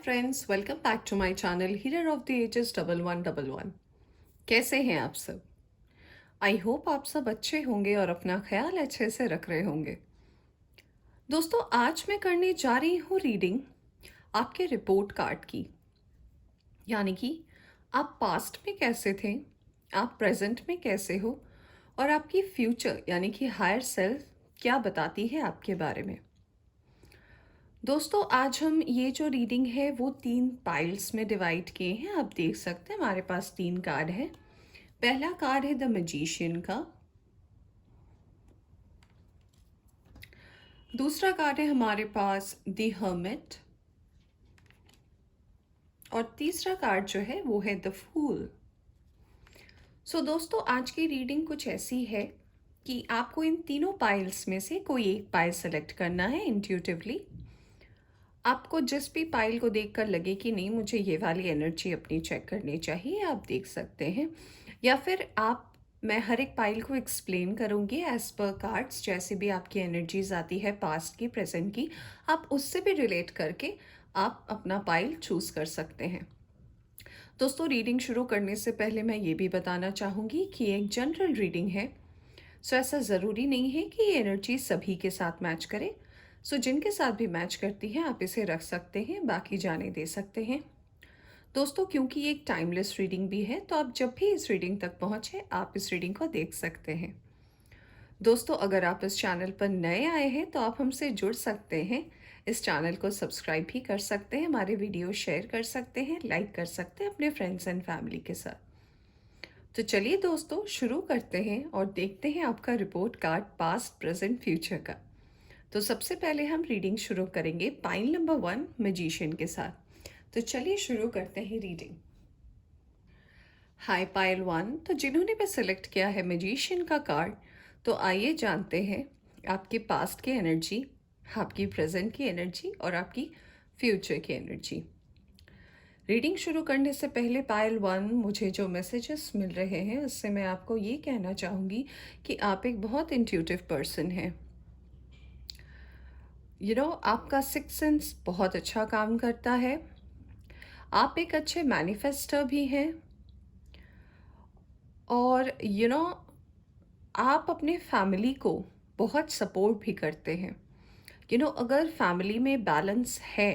Friends, welcome back to my channel healer of the ages 1111। कैसे हैं आप सब? आई होप आप सब अच्छे होंगे और अपना ख्याल अच्छे से रख रहे होंगे। दोस्तों, आज मैं करने जा रही हूँ रीडिंग आपके रिपोर्ट कार्ड की। यानी कि आप पास्ट में कैसे थे, आप प्रेजेंट में कैसे हो और आपकी फ्यूचर यानी कि हायर सेल्फ क्या बताती है आपके बारे में। दोस्तों, आज हम ये जो रीडिंग है वो 3 पाइल्स में डिवाइड किए हैं। आप देख सकते हैं हमारे पास 3 कार्ड है। पहला कार्ड है द मैजिशियन का, दूसरा कार्ड है हमारे पास द हर्मिट और तीसरा कार्ड जो है वो है द फूल। दोस्तों, आज की रीडिंग कुछ ऐसी है कि आपको इन तीनों पाइल्स में से कोई एक पाइल सेलेक्ट करना है इंट्यूटिवली। आपको जिस भी पाइल को देखकर लगे कि नहीं, मुझे ये वाली एनर्जी अपनी चेक करनी चाहिए, आप देख सकते हैं। या फिर मैं हर एक पाइल को एक्सप्लेन करूँगी एज पर कार्ड्स। जैसे भी आपकी एनर्जीज आती है पास्ट की, प्रेजेंट की, आप उससे भी रिलेट करके आप अपना पाइल चूज़ कर सकते हैं। दोस्तों, रीडिंग शुरू करने से पहले मैं ये भी बताना चाहूँगी कि एक जनरल रीडिंग है। ऐसा ज़रूरी नहीं है कि ये एनर्जी सभी के साथ मैच करे। जिनके साथ भी मैच करती है आप इसे रख सकते हैं, बाकी जाने दे सकते हैं। दोस्तों, क्योंकि ये एक टाइमलेस रीडिंग भी है, तो आप जब भी इस रीडिंग तक पहुँचे आप इस रीडिंग को देख सकते हैं। दोस्तों, अगर आप इस चैनल पर नए आए हैं तो आप हमसे जुड़ सकते हैं। इस चैनल को सब्सक्राइब भी कर सकते हैं, हमारे वीडियो शेयर कर सकते हैं, लाइक कर सकते हैं अपने फ्रेंड्स एंड फैमिली के साथ। तो चलिए दोस्तों, शुरू करते हैं और देखते हैं आपका report card past present future का। तो सबसे पहले हम रीडिंग शुरू करेंगे पाइल नंबर 1 मैजिशियन के साथ। तो चलिए शुरू करते हैं रीडिंग। हाय पाइल 1। तो जिन्होंने भी सिलेक्ट किया है मैजिशियन का कार्ड, तो आइए जानते हैं आपके पास्ट की एनर्जी, आपकी प्रेजेंट की एनर्जी और आपकी फ्यूचर की एनर्जी। रीडिंग शुरू करने से पहले पायल 1, मुझे जो मैसेजेस मिल रहे हैं उससे मैं आपको ये कहना चाहूँगी कि आप एक बहुत इंट्यूटिव पर्सन हैं। आपका सिक्स सेंस बहुत अच्छा काम करता है। आप एक अच्छे मैनिफेस्टर भी हैं और आप अपने फैमिली को बहुत सपोर्ट भी करते हैं। अगर फैमिली में बैलेंस है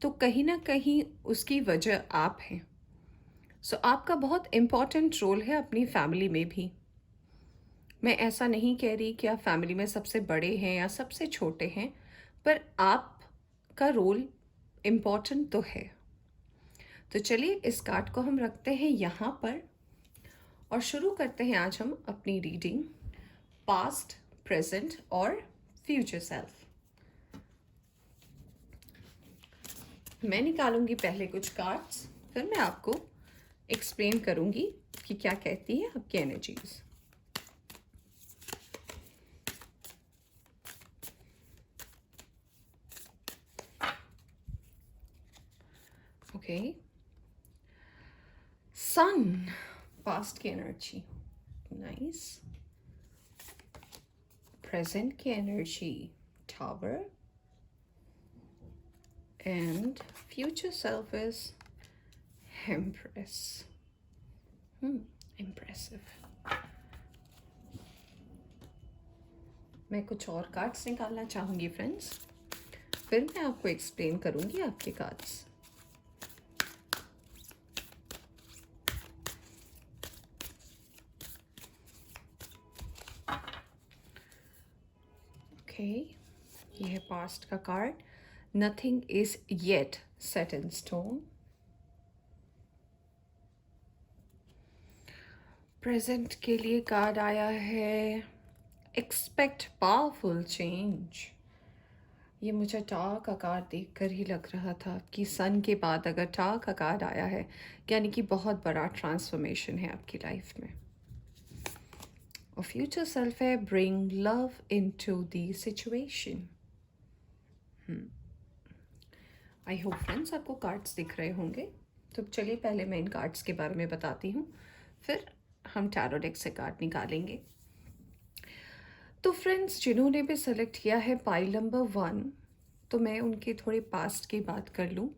तो कहीं ना कहीं उसकी वजह आप हैं। आपका बहुत इम्पॉर्टेंट रोल है अपनी फैमिली में भी। मैं ऐसा नहीं कह रही कि आप फैमिली में सबसे बड़े हैं या सबसे छोटे हैं, पर आपका रोल इम्पॉर्टेंट तो है। तो चलिए इस कार्ड को हम रखते हैं यहाँ पर और शुरू करते हैं आज हम अपनी रीडिंग पास्ट, प्रेजेंट और फ्यूचर सेल्फ। मैं निकालूंगी पहले कुछ कार्ड्स, फिर मैं आपको एक्सप्लेन करूंगी कि क्या कहती है आपकी एनर्जीज। ओके, सन, पास्ट की एनर्जी, नाइस। प्रेजेंट की energy, tower, and future self is Empress. Impressive. मैं कुछ और कार्ड्स निकालना चाहूँगी फ्रेंड्स, फिर मैं आपको एक्सप्लेन करूँगी आपके कार्ड्स। ओके, ये है पास्ट का card. Nothing is yet set in stone. Present के लिए कार्ड आया है एक्सपेक्ट पावरफुल चेंज। ये मुझे टावर का कार्ड देखकर ही लग रहा था कि सन के बाद अगर टावर का कार्ड आया है, यानी कि बहुत बड़ा ट्रांसफॉर्मेशन है आपकी लाइफ में। और फ्यूचर सेल्फ है bring love into the situation. I hope friends आपको कार्ड्स दिख रहे होंगे। तो चलिए पहले मैं इन कार्ड्स के बारे में बताती हूँ, फिर हम टैरो डेक से कार्ड निकालेंगे। तो फ्रेंड्स, जिन्होंने भी सेलेक्ट किया है पाइल नंबर 1, तो मैं उनके थोड़े पास्ट की बात कर लूँ।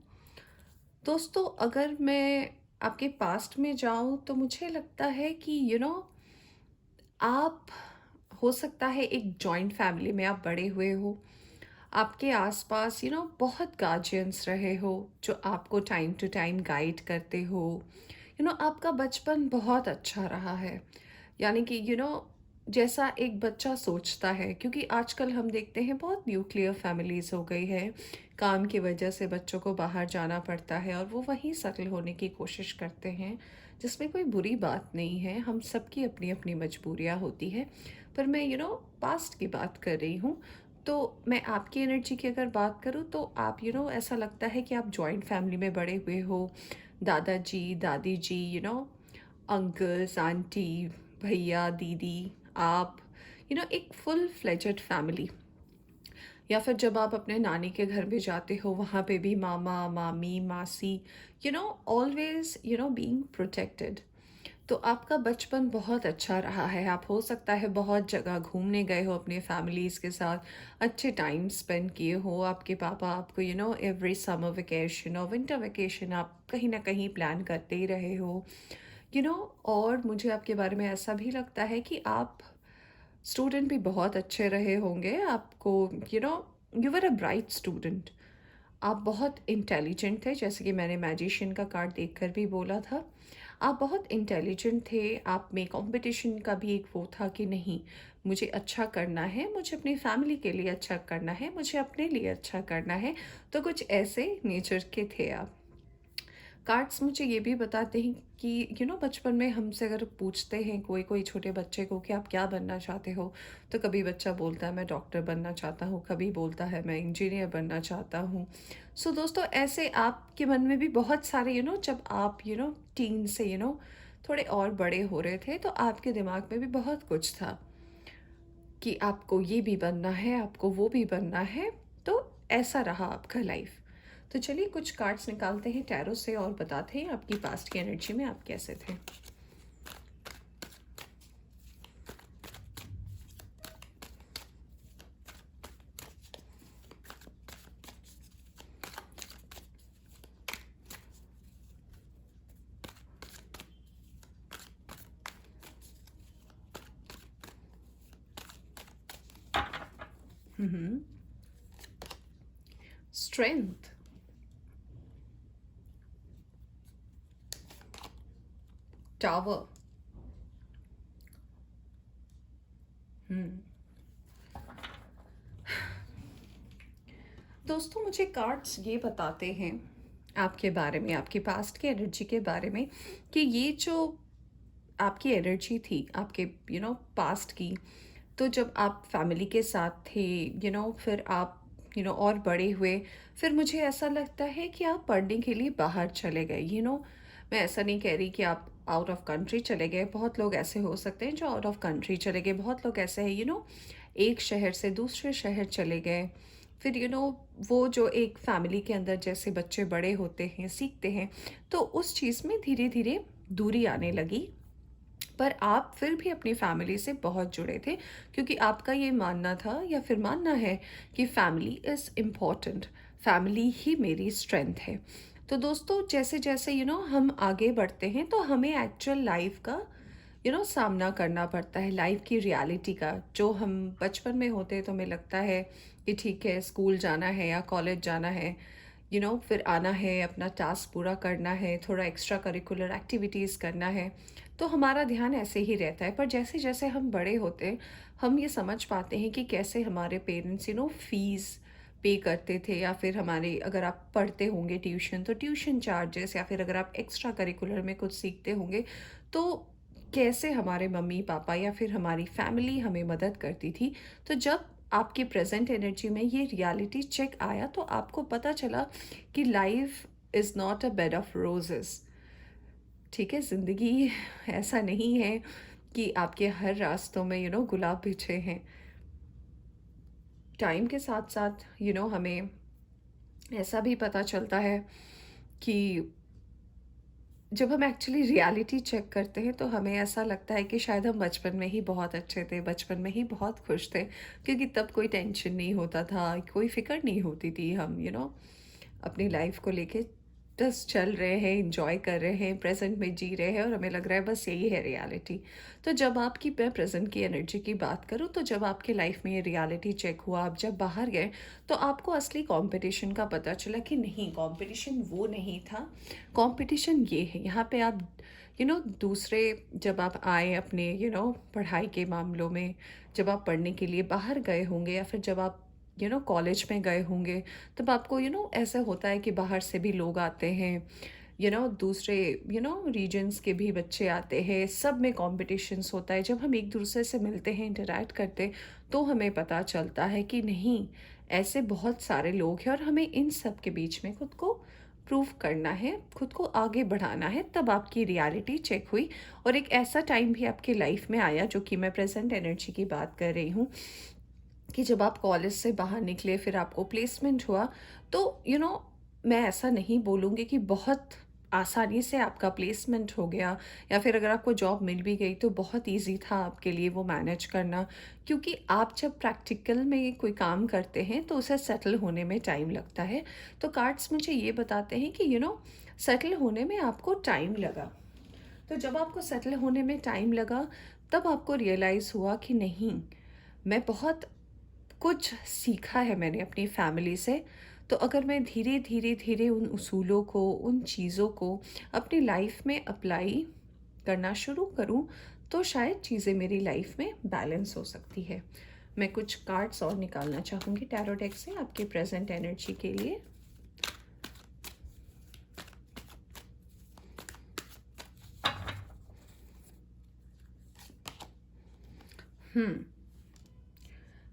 दोस्तों, अगर मैं आपके पास्ट में जाऊँ तो मुझे लगता है कि आप हो सकता है एक जॉइंट फैमिली में आप बड़े हुए हो। आपके आसपास बहुत गार्जियंस रहे हो जो आपको टाइम टू टाइम गाइड करते हो। आपका बचपन बहुत अच्छा रहा है। यानी कि जैसा एक बच्चा सोचता है, क्योंकि आजकल हम देखते हैं बहुत न्यूक्लियर फैमिलीज़ हो गई है। काम की वजह से बच्चों को बाहर जाना पड़ता है और वो वहीं सेटल होने की कोशिश करते हैं, जिसमें कोई बुरी बात नहीं है। हम सबकी अपनी अपनी मजबूरियाँ होती है। पर मैं पास्ट की बात कर रही हूँ। तो मैं आपकी एनर्जी की अगर बात करूँ तो आप ऐसा लगता है कि आप जॉइंट फैमिली में बड़े हुए हो। दादाजी, दादी जी, अंकल्स, आंटी, भैया, दीदी, आप, एक फुल फ्लेजेड फैमिली। या फिर जब आप अपने नानी के घर में जाते हो, वहाँ पे भी मामा, मामी, मासी, ऑलवेज बीइंग प्रोटेक्टेड। तो आपका बचपन बहुत अच्छा रहा है। आप हो सकता है बहुत जगह घूमने गए हो अपने फैमिलीज़ के साथ, अच्छे टाइम स्पेंड किए हो। आपके पापा आपको एवरी समर वेकेशन और विंटर वेकेशन आप कहीं ना कहीं प्लान करते ही रहे हो। और मुझे आपके बारे में ऐसा भी लगता है कि आप स्टूडेंट भी बहुत अच्छे रहे होंगे। आपको you know you were a bright student. आप बहुत इंटेलिजेंट थे, जैसे कि मैंने मैजिशियन का कार्ड देखकर भी बोला था। आप बहुत इंटेलिजेंट थे। आप में कंपटीशन का भी एक वो था कि नहीं, मुझे अच्छा करना है, मुझे अपनी फैमिली के लिए अच्छा करना है, मुझे अपने लिए अच्छा करना है। तो कुछ ऐसे नेचर के थे आप। कार्ड्स मुझे ये भी बताते हैं कि बचपन में हमसे अगर पूछते हैं कोई कोई छोटे बच्चे को कि आप क्या बनना चाहते हो, तो कभी बच्चा बोलता है मैं डॉक्टर बनना चाहता हूँ, कभी बोलता है मैं इंजीनियर बनना चाहता हूँ। सो दोस्तों, ऐसे आपके मन में भी बहुत सारे जब आप टीन से थोड़े और बड़े हो रहे थे, तो आपके दिमाग में भी बहुत कुछ था कि आपको ये भी बनना है, आपको वो भी बनना है। तो ऐसा रहा आपका लाइफ। तो चलिए कुछ कार्ड्स निकालते हैं टैरो से और बताते हैं आपकी पास्ट की एनर्जी में आप कैसे थे। स्ट्रेंथ। टावर। दोस्तों, मुझे कार्ड्स ये बताते हैं आपके बारे में, आपकी पास्ट की एनर्जी के बारे में, कि ये जो आपकी एनर्जी थी आपके पास्ट की, तो जब आप फैमिली के साथ थे, फिर आप और बड़े हुए, फिर मुझे ऐसा लगता है कि आप पढ़ने के लिए बाहर चले गए। मैं ऐसा नहीं कह रही कि आप आउट ऑफ कंट्री चले गए। बहुत लोग ऐसे हो सकते हैं जो आउट ऑफ कंट्री चले गए। बहुत लोग ऐसे हैं एक शहर से दूसरे शहर चले गए। फिर वो जो एक फैमिली के अंदर जैसे बच्चे बड़े होते हैं, सीखते हैं, तो उस चीज़ में धीरे धीरे दूरी आने लगी। पर आप फिर भी अपनी फैमिली से बहुत जुड़े थे, क्योंकि आपका ये मानना था या फिर मानना है कि फैमिली इज़ इम्पॉर्टेंट, फैमिली ही मेरी स्ट्रेंथ है। तो दोस्तों, जैसे जैसे हम आगे बढ़ते हैं, तो हमें एक्चुअल लाइफ का सामना करना पड़ता है, लाइफ की रियलिटी का। जो हम बचपन में होते हैं तो हमें लगता है कि ठीक है, स्कूल जाना है या कॉलेज जाना है, फिर आना है, अपना टास्क पूरा करना है, थोड़ा एक्स्ट्रा करिकुलर एक्टिविटीज़ करना है, तो हमारा ध्यान ऐसे ही रहता है। पर जैसे जैसे हम बड़े होते हैं, हम ये समझ पाते हैं कि कैसे हमारे पेरेंट्स फीस पे करते थे, या फिर हमारे, अगर आप पढ़ते होंगे ट्यूशन, तो ट्यूशन चार्जेस, या फिर अगर आप एक्स्ट्रा करिकुलर में कुछ सीखते होंगे, तो कैसे हमारे मम्मी पापा या फिर हमारी फैमिली हमें मदद करती थी। तो जब आपकी प्रेजेंट एनर्जी में ये रियलिटी चेक आया, तो आपको पता चला कि life is not a bed of roses. ठीक है, ज़िंदगी ऐसा नहीं है कि आपके हर रास्तों में गुलाब बिछे हैं। टाइम के साथ साथ हमें ऐसा भी पता चलता है कि जब हम एक्चुअली रियलिटी चेक करते हैं, तो हमें ऐसा लगता है कि शायद हम बचपन में ही बहुत अच्छे थे, बचपन में ही बहुत खुश थे, क्योंकि तब कोई टेंशन नहीं होता था, कोई फिक्र नहीं होती थी। हम अपनी लाइफ को लेके बस चल रहे हैं, एंजॉय कर रहे हैं, प्रेजेंट में जी रहे हैं और हमें लग रहा है बस यही है रियलिटी। तो जब आपकी मैं प्रेजेंट की एनर्जी की बात करूँ, तो जब आपके लाइफ में ये रियलिटी चेक हुआ, आप जब बाहर गए, तो आपको असली कंपटीशन का पता चला कि नहीं, कंपटीशन वो नहीं था, कंपटीशन ये है। यहाँ पे आप दूसरे, जब आप आए अपने पढ़ाई के मामलों में, जब आप पढ़ने के लिए बाहर गए होंगे या फिर जब आप कॉलेज में गए होंगे, तब आपको ऐसा होता है कि बाहर से भी लोग आते हैं, दूसरे रीजन्स के भी बच्चे आते हैं, सब में कॉम्पिटिशन्स होता है। जब हम एक दूसरे से मिलते हैं, इंटरैक्ट करते हैं, तो हमें पता चलता है कि नहीं, ऐसे बहुत सारे लोग हैं और हमें इन सब के बीच में खुद को प्रूव करना है, खुद को आगे बढ़ाना है। तब आपकी रियलिटी चेक हुई और एक ऐसा टाइम भी आपके लाइफ में आया, जो कि मैं प्रेजेंट एनर्जी की बात कर रही हूँ, कि जब आप कॉलेज से बाहर निकले, फिर आपको प्लेसमेंट हुआ। तो मैं ऐसा नहीं बोलूँगी कि बहुत आसानी से आपका प्लेसमेंट हो गया, या फिर अगर आपको जॉब मिल भी गई तो बहुत इजी था आपके लिए वो मैनेज करना, क्योंकि आप जब प्रैक्टिकल में कोई काम करते हैं तो उसे सेटल होने में टाइम लगता है। तो कार्ड्स मुझे ये बताते हैं कि सेटल होने में आपको टाइम लगा। तो जब आपको सेटल होने में टाइम लगा, तब आपको रियलाइज़ हुआ कि नहीं, मैं बहुत कुछ सीखा है मैंने अपनी फैमिली से। तो अगर मैं धीरे धीरे धीरे उन उसूलों को, उन चीज़ों को अपनी लाइफ में अप्लाई करना शुरू करूं, तो शायद चीज़ें मेरी लाइफ में बैलेंस हो सकती है। मैं कुछ कार्ड्स और निकालना चाहूँगी टैरो डेक से आपके प्रेजेंट एनर्जी के लिए।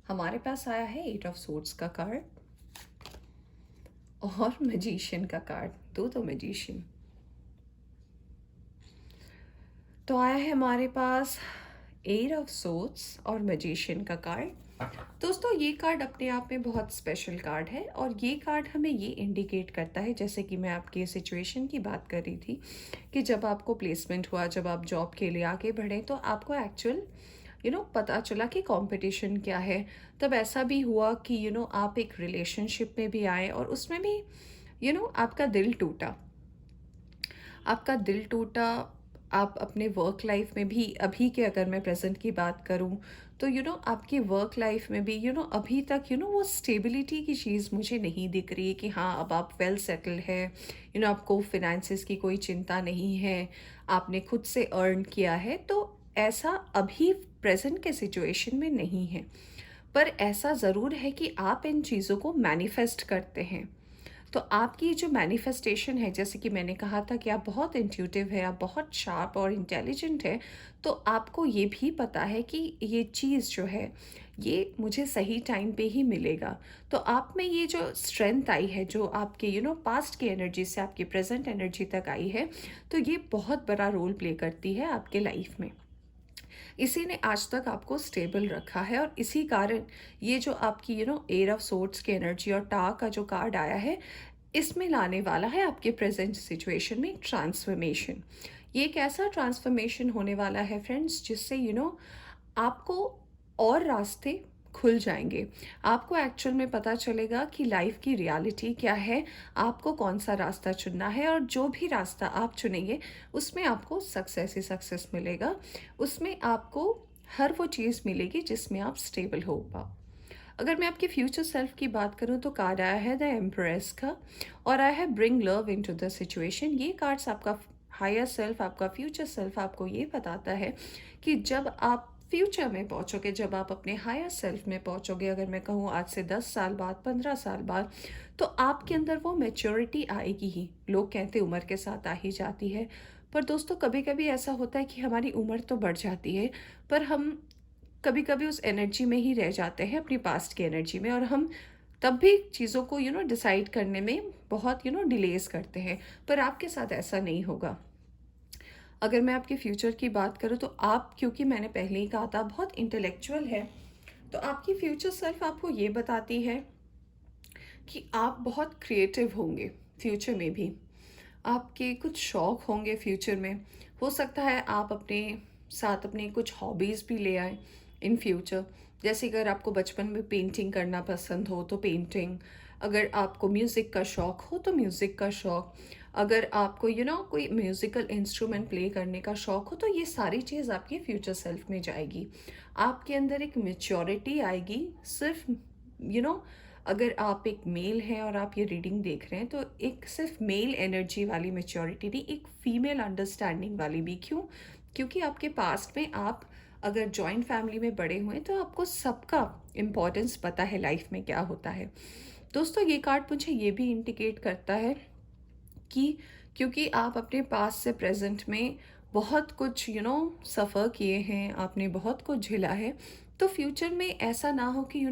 हमारे पास आया है 8 ऑफ सोर्ड्स का कार्ड और मैजिशियन का कार्ड, दो मैजिशियन। तो आया है हमारे पास 8 ऑफ सोर्ड्स और मैजिशियन का कार्ड। दोस्तों, ये कार्ड अपने आप में बहुत स्पेशल कार्ड है और ये कार्ड हमें ये इंडिकेट करता है, जैसे कि मैं आपकी सिचुएशन की बात कर रही थी, कि जब आपको प्लेसमेंट हुआ, जब आप जॉब के लिए आगे बढ़े, तो आपको एक्चुअल पता चला कि कंपटीशन क्या है। तब ऐसा भी हुआ कि आप एक रिलेशनशिप में भी आए और उसमें भी आपका दिल टूटा, आपका दिल टूटा। आप अपने वर्क लाइफ में भी, अभी के अगर मैं प्रेजेंट की बात करूं, तो आपकी वर्क लाइफ में भी अभी तक वो स्टेबिलिटी की चीज़ मुझे नहीं दिख रही है कि हाँ, अब आप वेल सेटल्ड है, आपको फिनेंसेस की कोई चिंता नहीं है, आपने खुद से अर्न किया है। तो ऐसा अभी प्रेजेंट के सिचुएशन में नहीं है, पर ऐसा ज़रूर है कि आप इन चीज़ों को मैनिफेस्ट करते हैं। तो आपकी जो मैनिफेस्टेशन है, जैसे कि मैंने कहा था कि आप बहुत इंट्यूटिव है, आप बहुत शार्प और इंटेलिजेंट है, तो आपको ये भी पता है कि ये चीज़ जो है, ये मुझे सही टाइम पे ही मिलेगा। तो आप में ये जो स्ट्रेंथ आई है, जो आपके पास्ट की एनर्जी से आपकी प्रेजेंट एनर्जी तक आई है, तो ये बहुत बड़ा रोल प्ले करती है आपके लाइफ में। इसी ने आज तक आपको स्टेबल रखा है और इसी कारण ये जो आपकी एट ऑफ सोर्ड्स की एनर्जी और टा का जो कार्ड आया है, इसमें लाने वाला है आपके प्रेजेंट सिचुएशन में ट्रांसफॉर्मेशन। ये एक ऐसा ट्रांसफॉर्मेशन होने वाला है फ्रेंड्स, जिससे आपको और रास्ते खुल जाएंगे। आपको एक्चुअल में पता चलेगा कि लाइफ की रियलिटी क्या है, आपको कौन सा रास्ता चुनना है, और जो भी रास्ता आप चुनेंगे उसमें आपको सक्सेस ही सक्सेस मिलेगा। उसमें आपको हर वो चीज़ मिलेगी जिसमें आप स्टेबल हो पाओ। अगर मैं आपके फ्यूचर सेल्फ की बात करूं, तो कार्ड आया है द एम्प्रेस का और आया है bring love into the situation. ये कार्ड्स आपका हायर सेल्फ, आपका फ्यूचर सेल्फ आपको ये बताता है कि जब आप फ्यूचर में पहुंचोगे, जब आप अपने हायर सेल्फ में पहुंचोगे, अगर मैं कहूँ आज से 10 साल बाद, 15 साल बाद, तो आपके अंदर वो मैच्योरिटी आएगी ही। लोग कहते उम्र के साथ आ ही जाती है, पर दोस्तों कभी कभी ऐसा होता है कि हमारी उम्र तो बढ़ जाती है, पर हम कभी कभी उस एनर्जी में ही रह जाते हैं, अपनी पास्ट की एनर्जी में, और हम तब भी चीज़ों को डिसाइड करने में बहुत डिलेज करते हैं। पर आपके साथ ऐसा नहीं होगा। अगर मैं आपके फ्यूचर की बात करूँ, तो आप, क्योंकि मैंने पहले ही कहा था, बहुत इंटेलेक्चुअल है, तो आपकी फ्यूचर सेल्फ आपको ये बताती है कि आप बहुत क्रिएटिव होंगे फ्यूचर में भी। आपके कुछ शौक होंगे फ्यूचर में। हो सकता है आप अपने साथ अपने कुछ हॉबीज़ भी ले आए इन फ्यूचर। जैसे अगर आपको बचपन में पेंटिंग करना पसंद हो तो पेंटिंग, अगर आपको म्यूज़िक का शौक़ हो तो म्यूज़िक का शौक़, अगर आपको कोई म्यूज़िकल इंस्ट्रूमेंट प्ले करने का शौक़ हो, तो ये सारी चीज़ आपके फ्यूचर सेल्फ में जाएगी। आपके अंदर एक मैच्योरिटी आएगी। सिर्फ यू नो अगर आप एक मेल हैं और आप ये रीडिंग देख रहे हैं, तो एक सिर्फ मेल एनर्जी वाली मैच्योरिटी नहीं, एक फीमेल अंडरस्टैंडिंग वाली भी। क्यों? क्योंकि आपके पास्ट में आप अगर जॉइंट फैमिली में बड़े हुए हैं, तो आपको सबका इम्पोर्टेंस पता है लाइफ में क्या होता है। दोस्तों, ये कार्ड मुझे ये भी इंडिकेट करता है कि क्योंकि आप अपने पास से प्रेजेंट में बहुत कुछ सफ़र किए हैं, आपने बहुत कुछ झेला है, तो फ्यूचर में ऐसा ना हो कि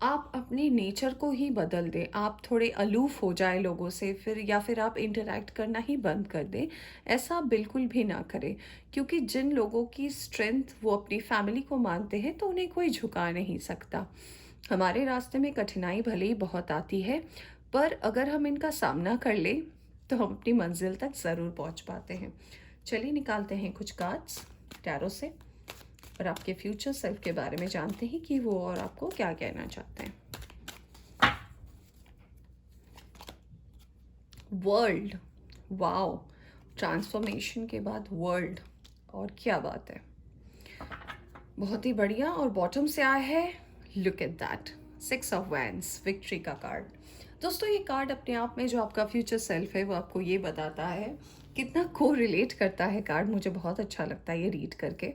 आप अपने नेचर को ही बदल दें, आप थोड़े अलूफ हो जाए लोगों से, फिर या फिर आप इंटरैक्ट करना ही बंद कर दें। ऐसा आप बिल्कुल भी ना करें, क्योंकि जिन लोगों की स्ट्रेंथ वो अपनी फैमिली को मानते हैं, तो उन्हें कोई झुका नहीं सकता। हमारे रास्ते में कठिनाई भले ही बहुत आती है, पर अगर हम इनका सामना कर लें, तो हम अपनी मंजिल तक ज़रूर पहुंच पाते हैं। चलिए निकालते हैं कुछ कार्ड्स टैरो से, और आपके फ्यूचर सेल्फ के बारे में जानते हैं कि वो और आपको क्या कहना चाहते हैं। वर्ल्ड, वाओ, ट्रांसफॉर्मेशन के बाद वर्ल्ड, और क्या बात है, बहुत ही बढ़िया। और बॉटम से आया है, look at that, 6 of wands, victory का कार्ड। दोस्तों, ये कार्ड अपने आप में जो आपका फ्यूचर सेल्फ है वो आपको ये बताता है, कितना को रिलेट करता है कार्ड। मुझे बहुत अच्छा लगता है ये रीड करके,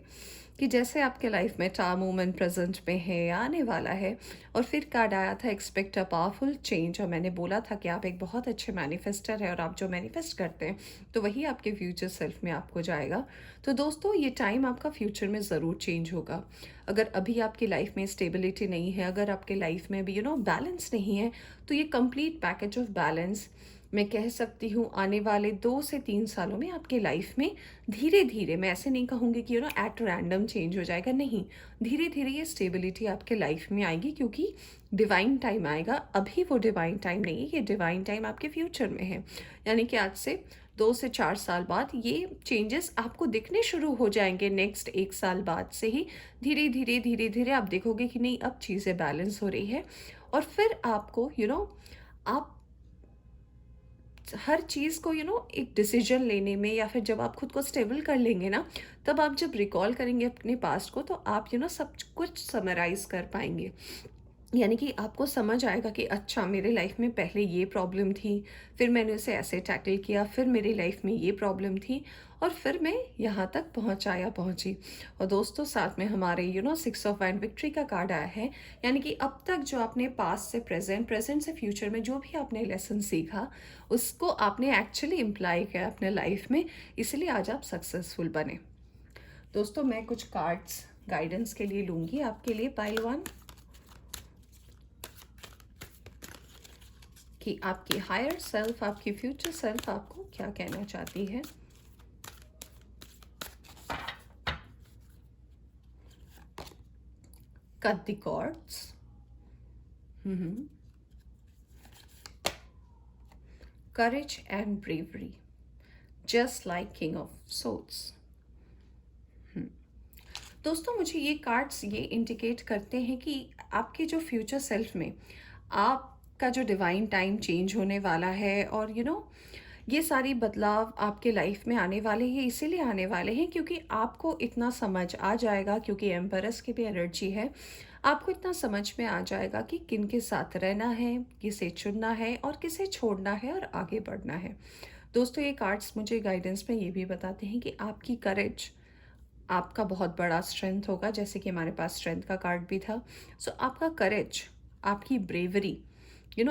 कि जैसे आपके लाइफ में टा मोमेंट प्रेजेंट में है या आने वाला है। और फिर कार्ड आया था, एक्सपेक्ट अ पावरफुल चेंज, और मैंने बोला था कि आप एक बहुत अच्छे मैनिफेस्टर है, और आप जो मैनिफेस्ट करते हैं तो वही आपके फ्यूचर सेल्फ में आपको जाएगा। तो दोस्तों, ये टाइम आपका फ्यूचर में ज़रूर चेंज होगा। अगर अभी आपकी लाइफ में स्टेबिलिटी नहीं है, अगर आपके लाइफ में भी बैलेंस नहीं है, तो ये कंप्लीट पैकेज ऑफ बैलेंस, मैं कह सकती हूँ, आने वाले 2 से 3 सालों में आपके लाइफ में धीरे धीरे, मैं ऐसे नहीं कहूँगी कि एट रैंडम चेंज हो जाएगा, नहीं, धीरे धीरे ये स्टेबिलिटी आपके लाइफ में आएगी, क्योंकि डिवाइन टाइम आएगा। अभी वो डिवाइन टाइम नहीं है, ये डिवाइन टाइम आपके फ्यूचर में है। यानी कि आज से 2 से 4 साल बाद ये चेंजेस आपको दिखने शुरू हो जाएंगे। नेक्स्ट 1 साल बाद से ही धीरे धीरे धीरे धीरे आप देखोगे कि नहीं, अब चीज़ें बैलेंस हो रही है। और फिर आपको आप हर चीज़ को एक डिसीजन लेने में, या फिर जब आप खुद को स्टेबल कर लेंगे ना, तब आप जब रिकॉल करेंगे अपने पास्ट को, तो आप सब कुछ समराइज कर पाएंगे। यानी कि आपको समझ आएगा कि अच्छा, मेरे लाइफ में पहले ये प्रॉब्लम थी, फिर मैंने उसे ऐसे टैकल किया, फिर मेरी लाइफ में ये प्रॉब्लम थी, और फिर मैं यहाँ तक पहुँची। और दोस्तों, साथ में हमारे 6 ऑफ वैंड, विक्ट्री का कार्ड आया है। यानी कि अब तक जो आपने पास्ट से प्रेजेंट, प्रेजेंट से फ्यूचर में जो भी आपने लेसन सीखा, उसको आपने एक्चुअली इम्प्लाई किया अपने लाइफ में, इसलिए आज आप सक्सेसफुल बने। दोस्तों, मैं कुछ कार्ड्स गाइडेंस के लिए लूँगी आपके लिए, पाइल 1, कि आपकी हायर सेल्फ, आपकी फ्यूचर सेल्फ आपको क्या कहना चाहती है। Cut the cords, courage and bravery, just like king of swords. दोस्तों, मुझे ये कार्ड्स ये इंडिकेट करते हैं कि आपके जो फ्यूचर सेल्फ में आपका जो डिवाइन टाइम चेंज होने वाला है, और ये सारी बदलाव आपके लाइफ में आने वाले हैं। इसीलिए आने वाले हैं क्योंकि आपको इतना समझ आ जाएगा, क्योंकि एम्परस की भी एनर्जी है, आपको इतना समझ में आ जाएगा कि किन के साथ रहना है, किसे चुनना है, और किसे छोड़ना है, और आगे बढ़ना है। दोस्तों, ये कार्ड्स मुझे गाइडेंस में ये भी बताते हैं कि आपकी करेज आपका बहुत बड़ा स्ट्रेंथ होगा, जैसे कि हमारे पास स्ट्रेंथ का कार्ड भी था। सो आपका करेज, आपकी ब्रेवरी,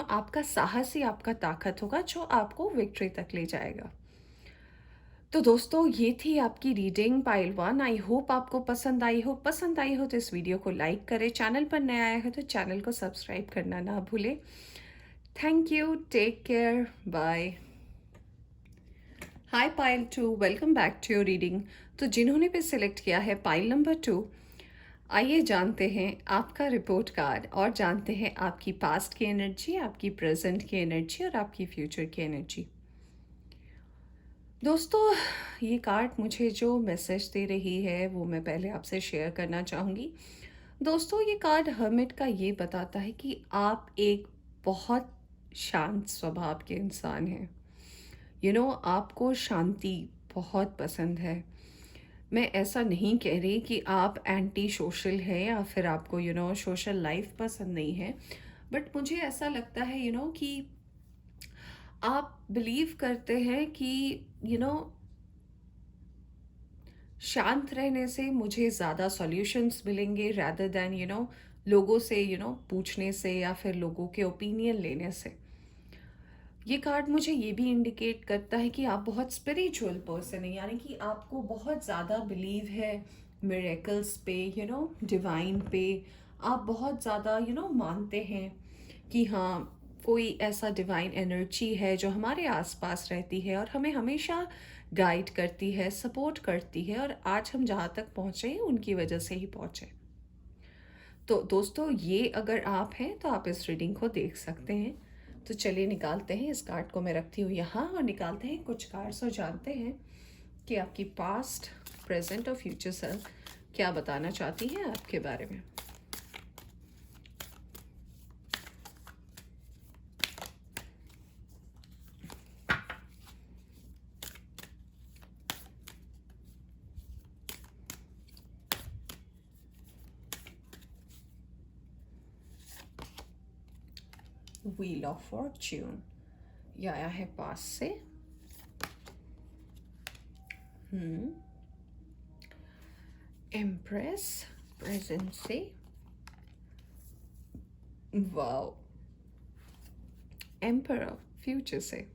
आपका साहस ही आपका ताकत होगा, जो आपको विक्ट्री तक ले जाएगा। तो दोस्तों, ये थी आपकी रीडिंग पाइल 1। आई होप आपको पसंद आई हो। पसंद आई हो तो इस वीडियो को लाइक करें, चैनल पर नया आया हो तो चैनल को सब्सक्राइब करना ना भूलें। Thank you, take care, bye. Hi pile 2, welcome back to your reading. तो जिन्होंने भी सिलेक्ट किया है पाइल नंबर 2, आइए जानते हैं आपका रिपोर्ट कार्ड, और जानते हैं आपकी पास्ट की एनर्जी, आपकी प्रेजेंट की एनर्जी, और आपकी फ्यूचर की एनर्जी। दोस्तों, ये कार्ड मुझे जो मैसेज दे रही है वो मैं पहले आपसे शेयर करना चाहूँगी। दोस्तों, ये कार्ड हर्मिट का ये बताता है कि आप एक बहुत शांत स्वभाव के इंसान हैं। आपको शांति बहुत पसंद है। मैं ऐसा नहीं कह रही कि आप एंटी सोशल है या फिर आपको सोशल लाइफ पसंद नहीं है। बट मुझे ऐसा लगता है कि आप बिलीव करते हैं कि यू नो शांत रहने से मुझे ज़्यादा सॉल्यूशंस मिलेंगे rather दैन लोगों से पूछने से या फिर लोगों के ओपिनियन लेने से। ये कार्ड मुझे ये भी इंडिकेट करता है कि आप बहुत स्पिरिचुअल पर्सन हैं, यानी कि आपको बहुत ज़्यादा बिलीव है मिरेकल्स पे, डिवाइन पे। आप बहुत ज़्यादा मानते हैं कि हाँ, कोई ऐसा डिवाइन एनर्जी है जो हमारे आसपास रहती है और हमें हमेशा गाइड करती है, सपोर्ट करती है, और आज हम जहाँ तक पहुँचे हैं उनकी वजह से ही पहुँचे। तो दोस्तों, ये अगर आप हैं तो आप इस रीडिंग को देख सकते हैं। तो चलिए निकालते हैं, इस कार्ड को मैं रखती हूँ यहाँ और निकालते हैं कुछ कार्ड्स और जानते हैं कि आपकी पास्ट, प्रेजेंट और फ्यूचर सेल्फ क्या बताना चाहती है आपके बारे में। व्हील ऑफ फॉर्च्यून ये आया है पास से। एम्प्रेस प्रेजेंट से। वाओ, एम्परर फ्यूचर से।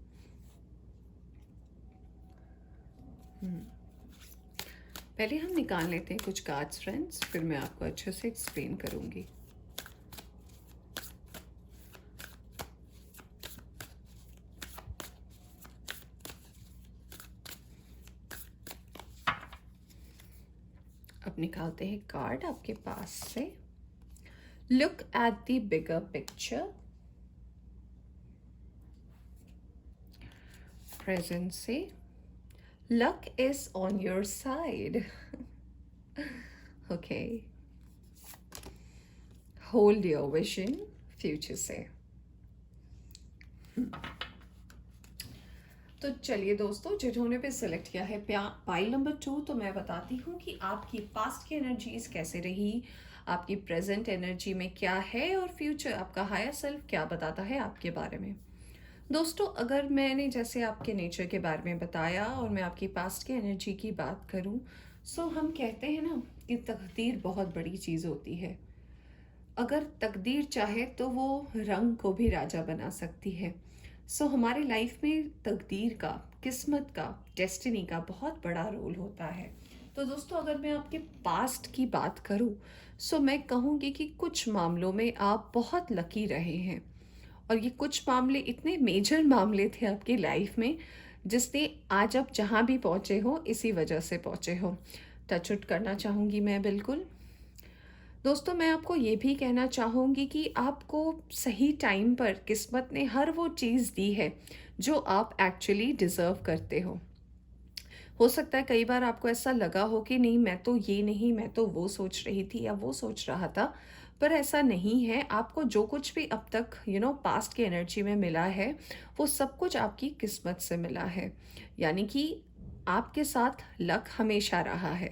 पहले हम निकाल लेते हैं कुछ कार्ड्स फ्रेंड्स, फिर मैं आपको अच्छे से एक्सप्लेन करूंगी। अब निकालते हैं कार्ड आपके पास से। Look at the bigger picture. Present से। Luck is on your side. Okay. Hold your vision. Future से। तो चलिए दोस्तों, जिन्होंने भी सिलेक्ट किया है पाइल नंबर 2, तो मैं बताती हूँ कि आपकी पास्ट की एनर्जीज कैसे रही, आपकी प्रेजेंट एनर्जी में क्या है, और फ्यूचर आपका हायर सेल्फ क्या बताता है आपके बारे में। दोस्तों, अगर मैंने जैसे आपके नेचर के बारे में बताया और मैं आपकी पास्ट की एनर्जी की बात करूं, सो हम कहते हैं ना कि तकदीर बहुत बड़ी चीज़ होती है। अगर तकदीर चाहे तो वो रंग को भी राजा बना सकती है। सो हमारी लाइफ में तकदीर का, किस्मत का, डेस्टिनी का बहुत बड़ा रोल होता है। तो दोस्तों, अगर मैं आपके पास्ट की बात करूं, सो मैं कहूँगी कि कुछ मामलों में आप बहुत लकी रहे हैं, और ये कुछ मामले इतने मेजर मामले थे आपकी लाइफ में जिसने आज आप जहाँ भी पहुँचे हो इसी वजह से पहुँचे हो। टचवुड करना चाहूँगी मैं बिल्कुल। दोस्तों, मैं आपको ये भी कहना चाहूँगी कि आपको सही टाइम पर किस्मत ने हर वो चीज़ दी है जो आप एक्चुअली डिज़र्व करते हो सकता है कई बार आपको ऐसा लगा हो कि नहीं, मैं तो ये नहीं, मैं तो वो सोच रही थी या वो सोच रहा था, पर ऐसा नहीं है। आपको जो कुछ भी अब तक पास्ट की एनर्जी में मिला है, वो सब कुछ आपकी किस्मत से मिला है, यानी कि आपके साथ लक हमेशा रहा है।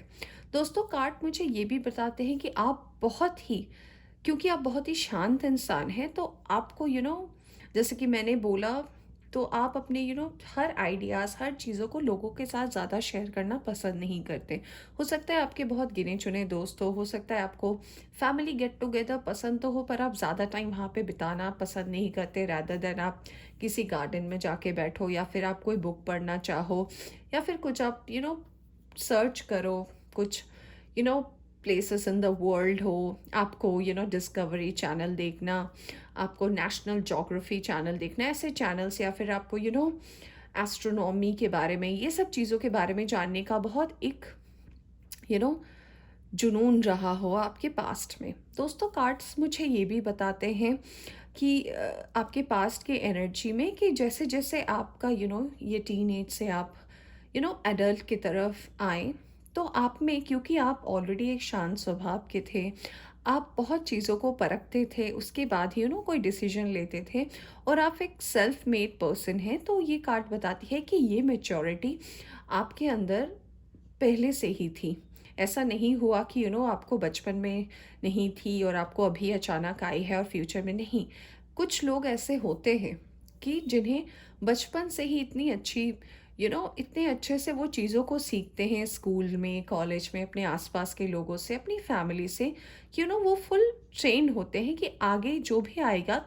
दोस्तों, कार्ड मुझे ये भी बताते हैं कि आप बहुत ही, क्योंकि आप बहुत ही शांत इंसान हैं, तो आपको जैसे कि मैंने बोला, तो आप अपने हर आइडियाज़, हर चीज़ों को लोगों के साथ ज़्यादा शेयर करना पसंद नहीं करते। हो सकता है आपके बहुत गिने चुने दोस्त हो सकता है आपको फैमिली गेट टुगेदर पसंद तो हो, पर आप ज़्यादा टाइम वहाँ पे बिताना पसंद नहीं करते। रैदर देन आप किसी गार्डन में जाके बैठो, या फिर आप कोई बुक पढ़ना चाहो, या फिर कुछ आप सर्च करो, कुछ प्लेसेस इन द वर्ल्ड हो, आपको डिस्कवरी चैनल देखना, आपको नेशनल जोग्राफी चैनल देखना, ऐसे चैनल्स, या फिर आपको एस्ट्रोनॉमी के बारे में, ये सब चीज़ों के बारे में जानने का बहुत एक जुनून रहा हो आपके पास्ट में। दोस्तों, कार्ड्स मुझे ये भी बताते हैं कि आपके पास्ट के एनर्जी में कि जैसे जैसे आपका ये टीन एज से आप एडल्ट की तरफ आए, तो आप में, क्योंकि आप ऑलरेडी एक शांत स्वभाव के थे, आप बहुत चीज़ों को परखते थे, उसके बाद ही कोई डिसीजन लेते थे, और आप एक सेल्फ मेड पर्सन हैं, तो ये कार्ड बताती है कि ये मैच्योरिटी आपके अंदर पहले से ही थी। ऐसा नहीं हुआ कि आपको बचपन में नहीं थी और आपको अभी अचानक आई है और फ्यूचर में नहीं। कुछ लोग ऐसे होते हैं कि जिन्हें बचपन से ही इतनी अच्छी इतने अच्छे से वो चीज़ों को सीखते हैं, स्कूल में, कॉलेज में, अपने आसपास के लोगों से, अपनी फैमिली से, कि वो फुल ट्रेन होते हैं कि आगे जो भी आएगा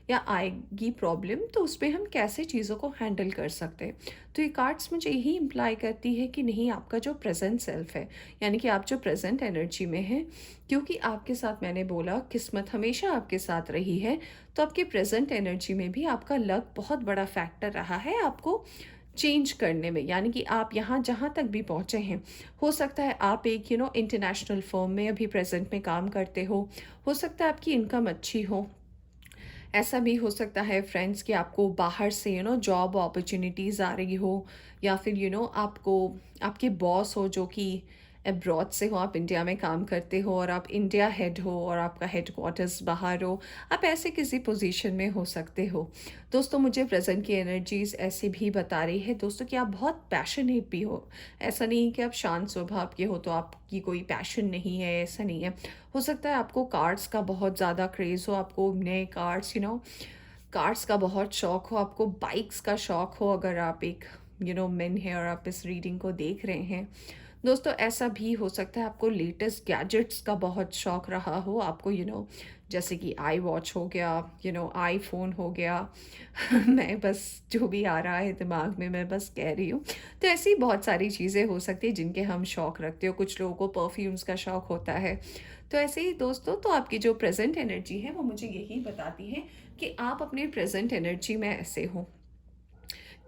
या आएगी प्रॉब्लम, तो उसपे हम कैसे चीज़ों को हैंडल कर सकते हैं। तो ये कार्ड्स मुझे यही इम्प्लाई करती है कि नहीं, आपका जो प्रेजेंट सेल्फ है, यानी कि आप जो प्रेजेंट एनर्जी में हैं, क्योंकि आपके साथ मैंने बोला किस्मत हमेशा आपके साथ रही है, तो आपके प्रेजेंट एनर्जी में भी आपका लक बहुत बड़ा फैक्टर रहा है आपको चेंज करने में। यानी कि आप यहाँ जहाँ तक भी पहुँचे हैं, हो सकता है आप एक इंटरनेशनल फर्म में अभी प्रेजेंट में काम करते हो सकता है आपकी इनकम अच्छी हो, ऐसा भी हो सकता है फ्रेंड्स कि आपको बाहर से जॉब अपॉर्चुनिटीज़ आ रही हो, या फिर आपको आपके बॉस हो जो कि अब्रॉड से हो, आप इंडिया में काम करते हो और आप इंडिया हेड हो और आपका हेड क्वार्टर्स बाहर हो, आप ऐसे किसी पोजीशन में हो सकते हो। दोस्तों, मुझे प्रेजेंट की एनर्जीज ऐसी भी बता रही है दोस्तों कि आप बहुत पैशनेट भी हो। ऐसा नहीं है कि आप शांत स्वभाव के हो तो आपकी कोई पैशन नहीं है, ऐसा नहीं है। हो सकता है आपको कार्ड्स का बहुत ज़्यादा क्रेज़ हो, आपको नए कार्ड्स कार्ड्स का बहुत शौक हो, आपको बाइक्स का शौक हो, अगर आप एक मेन है और आप इस रीडिंग को देख रहे हैं। दोस्तों, ऐसा भी हो सकता है आपको लेटेस्ट गैजेट्स का बहुत शौक रहा हो, आपको जैसे कि आई वॉच हो गया, आईफोन हो गया। मैं बस जो भी आ रहा है दिमाग में मैं बस कह रही हूँ। तो ऐसी बहुत सारी चीज़ें हो सकती हैं जिनके हम शौक रखते हो। कुछ लोगों को परफ्यूम्स का शौक होता है। तो ऐसे ही दोस्तों, तो आपकी जो प्रेजेंट एनर्जी है वो मुझे यही बताती है कि आप अपने प्रेजेंट एनर्जी में ऐसे हो,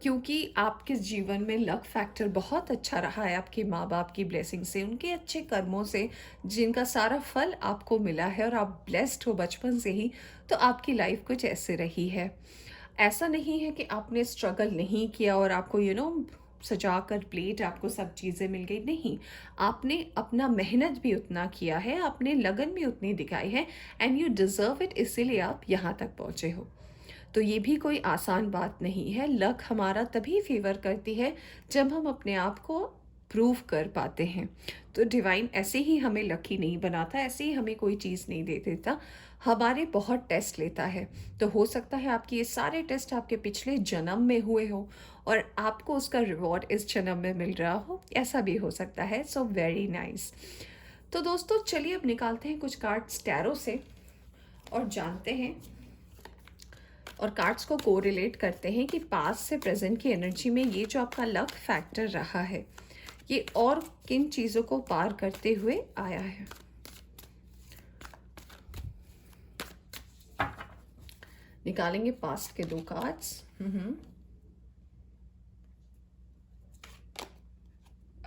क्योंकि आपके जीवन में लक फैक्टर बहुत अच्छा रहा है, आपके माँ बाप की ब्लेसिंग से, उनके अच्छे कर्मों से, जिनका सारा फल आपको मिला है और आप ब्लेस्ड हो बचपन से ही। तो आपकी लाइफ कुछ ऐसे रही है। ऐसा नहीं है कि आपने स्ट्रगल नहीं किया और आपको सजा कर प्लेट आपको सब चीज़ें मिल गई, नहीं। आपने अपना मेहनत भी उतना किया है, आपने लगन भी उतनी दिखाई है, एंड यू डिज़र्व इट, इसीलिए आप यहाँ तक पहुँचे हो। तो ये भी कोई आसान बात नहीं है। लक हमारा तभी फेवर करती है जब हम अपने आप को प्रूव कर पाते हैं। तो डिवाइन ऐसे ही हमें लकी नहीं बनाता, ऐसे ही हमें कोई चीज़ नहीं दे देता, हमारे बहुत टेस्ट लेता है। तो हो सकता है आपके ये सारे टेस्ट आपके पिछले जन्म में हुए हो और आपको उसका रिवॉर्ड इस जन्म में मिल रहा हो, ऐसा भी हो सकता है। So very nice. तो दोस्तों, चलिए अब निकालते हैं कुछ कार्ड्स टैरो से और जानते हैं और कार्ड्स को कोरिलेट करते हैं कि पास्ट से प्रेजेंट की एनर्जी में ये जो आपका लक फैक्टर रहा है, ये और किन चीज़ों को पार करते हुए आया है। निकालेंगे पास्ट के दो कार्ड्स।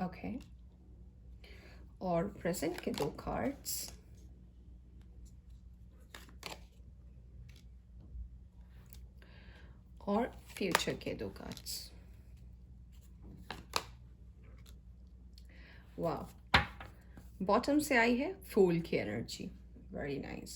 ओके, और प्रेजेंट के दो कार्ड्स। और फ्यूचर के दो कार्ड्स। वाह, बॉटम से आई है फूल की एनर्जी। Very nice.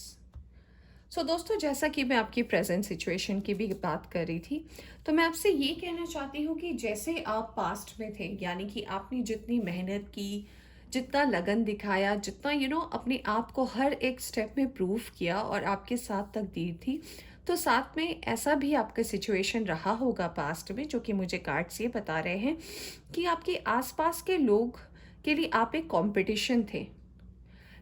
सो दोस्तों, जैसा कि मैं आपकी प्रेजेंट सिचुएशन की भी बात कर रही थी, तो मैं आपसे ये कहना चाहती हूँ कि जैसे आप पास्ट में थे, यानी कि आपने जितनी मेहनत की, जितना लगन दिखाया, जितना अपने आप को हर एक स्टेप में प्रूव किया और आपके साथ तकदीर थी, तो साथ में ऐसा भी आपका सिचुएशन रहा होगा पास्ट में, जो कि मुझे कार्ड्स ये बता रहे हैं कि आपके आसपास के लोग के लिए आप एक कंपटीशन थे।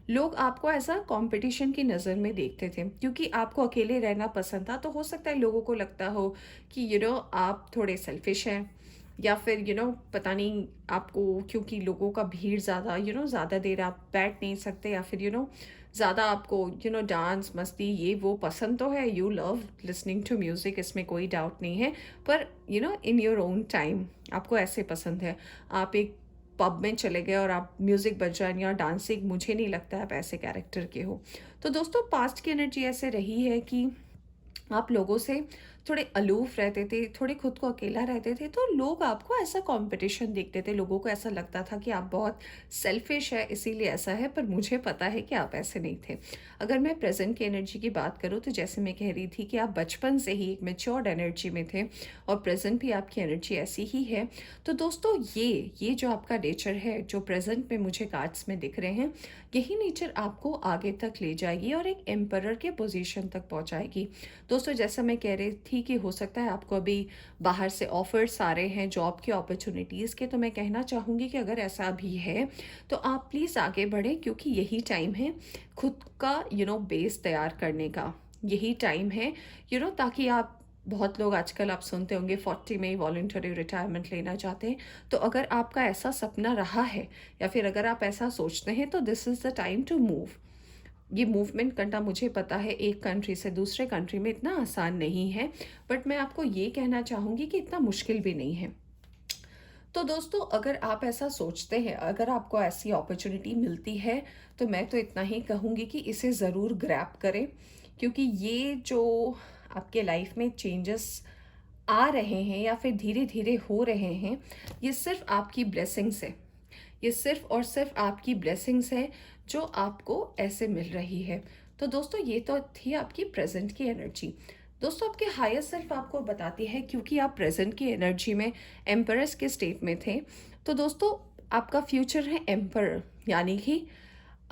लोग आपको ऐसा कंपटीशन की नज़र में देखते थे, क्योंकि आपको अकेले रहना पसंद था। तो हो सकता है लोगों को लगता हो कि आप थोड़े सेल्फिश हैं, या फिर पता नहीं आपको, क्योंकि लोगों का भीड़ ज़्यादा ज़्यादा देर आप बैठ नहीं सकते, या फिर ज़्यादा आपको डांस मस्ती ये वो पसंद तो है, you love listening to music, इसमें कोई डाउट नहीं है। पर इन योर ओन टाइम आपको ऐसे पसंद है। आप एक पब में चले गए और आप म्यूज़िक बजाएं या डांसिंग, मुझे नहीं लगता आप ऐसे कैरेक्टर के हो। तो दोस्तों, पास्ट की एनर्जी ऐसे रही है कि आप लोगों से थोड़े अलूफ रहते थे, थोड़े खुद को अकेला रहते थे, तो लोग आपको ऐसा कंपटीशन देखते थे, लोगों को ऐसा लगता था कि आप बहुत सेल्फिश है इसीलिए ऐसा है, पर मुझे पता है कि आप ऐसे नहीं थे। अगर मैं प्रेजेंट की एनर्जी की बात करूँ तो जैसे मैं कह रही थी कि आप बचपन से ही एक मेच्योर्ड एनर्जी में थे और प्रेजेंट भी आपकी एनर्जी ऐसी ही है। तो दोस्तों ये जो आपका नेचर है, जो प्रेजेंट में मुझे कार्ड्स में दिख रहे हैं, यही नेचर आपको आगे तक ले जाएगी और एक एम्परर के पोजीशन तक पहुंचाएगी। दोस्तों जैसा मैं कह रही थी कि हो सकता है आपको अभी बाहर से ऑफर्स आ रहे हैं जॉब के अपॉर्चुनिटीज़ के, तो मैं कहना चाहूँगी कि अगर ऐसा भी है तो आप प्लीज़ आगे बढ़ें, क्योंकि यही टाइम है खुद का बेस तैयार करने का। यही टाइम है ताकि आप, बहुत लोग आजकल आप सुनते होंगे 40 में ही वॉलंटरी रिटायरमेंट लेना चाहते हैं। तो अगर आपका ऐसा सपना रहा है या फिर अगर आप ऐसा सोचते हैं तो this is the time to move. ये मूवमेंट करना, मुझे पता है, एक कंट्री से दूसरे कंट्री में इतना आसान नहीं है, बट मैं आपको ये कहना चाहूँगी कि इतना मुश्किल भी नहीं है। तो दोस्तों अगर आप ऐसा सोचते हैं, अगर आपको ऐसी अपॉर्चुनिटी मिलती है, तो मैं तो इतना ही कहूँगी कि इसे ज़रूर ग्रैब करें, क्योंकि ये जो आपके लाइफ में चेंजेस आ रहे हैं या फिर धीरे धीरे हो रहे हैं, ये सिर्फ आपकी ब्लेसिंग्स है। ये सिर्फ और सिर्फ आपकी ब्लेसिंग्स है जो आपको ऐसे मिल रही है। तो दोस्तों ये तो थी आपकी प्रेजेंट की एनर्जी। दोस्तों आपके हायर सेल्फ आपको बताती है, क्योंकि आप प्रेजेंट की एनर्जी में एम्परस के स्टेट में थे, तो दोस्तों आपका फ्यूचर है एम्परर। यानी कि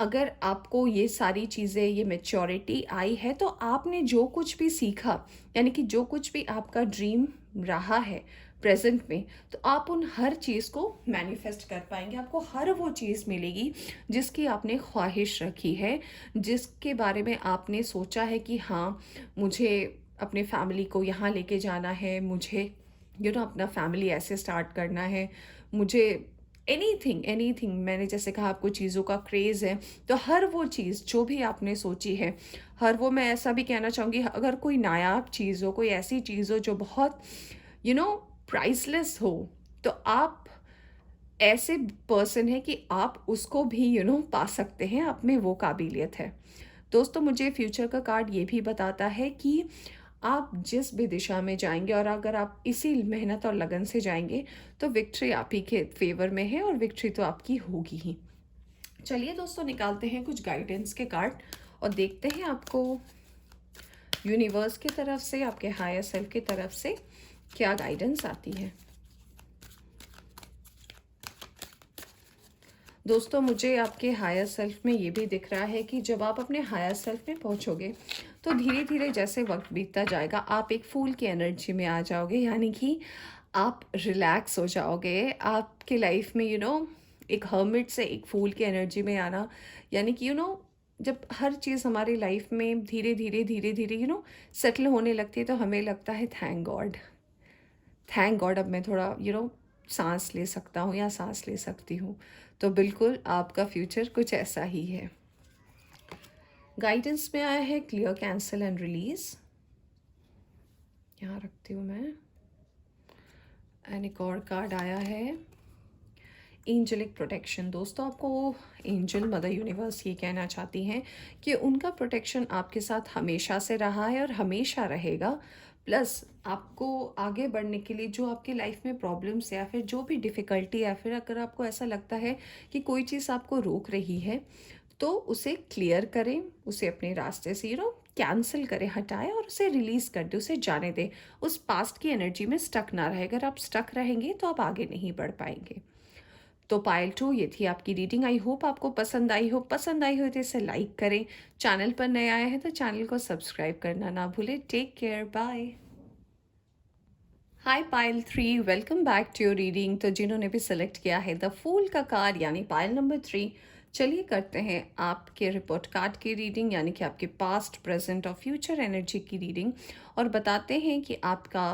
अगर आपको ये सारी चीज़ें, ये मैच्योरिटी आई है, तो आपने जो कुछ भी सीखा, यानी कि जो कुछ भी आपका ड्रीम रहा है प्रेजेंट में, तो आप उन हर चीज़ को मैनिफेस्ट कर पाएंगे। आपको हर वो चीज़ मिलेगी जिसकी आपने ख्वाहिश रखी है, जिसके बारे में आपने सोचा है कि हाँ, मुझे अपने फैमिली को यहाँ लेके जाना है, मुझे अपना फैमिली ऐसे स्टार्ट करना है, मुझे एनीथिंग एनीथिंग, मैंने जैसे कहा आपको चीज़ों का क्रेज़ है, तो हर वो चीज़ जो भी आपने सोची है, हर वो, मैं ऐसा भी कहना चाहूँगी, अगर कोई नायाब चीज़ हो, कोई ऐसी चीज़ हो जो बहुत यू नो प्राइसलेस हो, तो आप ऐसे पर्सन है कि आप उसको भी पा सकते हैं, आप में वो काबिलियत है। दोस्तों मुझे फ्यूचर का कार्ड ये भी बताता है कि आप जिस भी दिशा में जाएंगे और अगर आप इसी मेहनत और लगन से जाएंगे, तो विक्ट्री आप ही के फेवर में है और विक्ट्री तो आपकी होगी ही। चलिए दोस्तों निकालते हैं कुछ गाइडेंस के कार्ड और देखते हैं आपको यूनिवर्स की तरफ से, आपके हायर सेल्फ की तरफ से क्या गाइडेंस आती है। दोस्तों मुझे आपके हायर सेल्फ में ये भी दिख रहा है कि जब आप अपने हायर सेल्फ में पहुंचोगे, तो धीरे धीरे जैसे वक्त बीतता जाएगा, आप एक फूल की एनर्जी में आ जाओगे, यानी कि आप रिलैक्स हो जाओगे। आपके लाइफ में एक हर्मिट से एक फूल की एनर्जी में आना, यानी कि जब हर चीज़ हमारी लाइफ में धीरे धीरे सेटल होने लगती है, तो हमें लगता है थैंक गॉड, थैंक गॉड, अब मैं थोड़ा सांस ले सकता हूँ या सांस ले सकती हूँ। तो बिल्कुल आपका फ्यूचर कुछ ऐसा ही है। गाइडेंस में आया है क्लियर, कैंसिल एंड रिलीज, यहाँ रखती हूँ मैं। एंड एक और कार्ड आया है एंजलिक प्रोटेक्शन। दोस्तों आपको एंजल मदर यूनिवर्स ये कहना चाहती हैं कि उनका प्रोटेक्शन आपके साथ हमेशा से रहा है और हमेशा रहेगा। प्लस आपको आगे बढ़ने के लिए जो आपके लाइफ में प्रॉब्लम्स या फिर जो भी डिफ़िकल्टी, या फिर अगर आपको ऐसा लगता है कि कोई चीज़ आपको रोक रही है, तो उसे क्लियर करें, उसे अपने रास्ते से कैंसिल करें, हटाएं और उसे रिलीज़ कर दें, उसे जाने दें। उस पास्ट की एनर्जी में स्टक ना रहे। अगर आप स्टक रहेंगे तो आप आगे नहीं बढ़ पाएंगे। तो पायल 2 ये थी आपकी रीडिंग। आई होप आपको पसंद आई हो। पसंद आई हो तो इसे लाइक करें। चैनल पर नए आए हैं तो चैनल को सब्सक्राइब करना ना भूलें। Take care, bye. Hi pile 3, welcome back to your reading. तो जिन्होंने भी सिलेक्ट किया है द फूल का कार्ड यानी पायल नंबर 3, चलिए करते हैं आपके रिपोर्ट कार्ड की रीडिंग, यानी कि आपके पास्ट, प्रेजेंट और फ्यूचर एनर्जी की रीडिंग, और बताते हैं कि आपका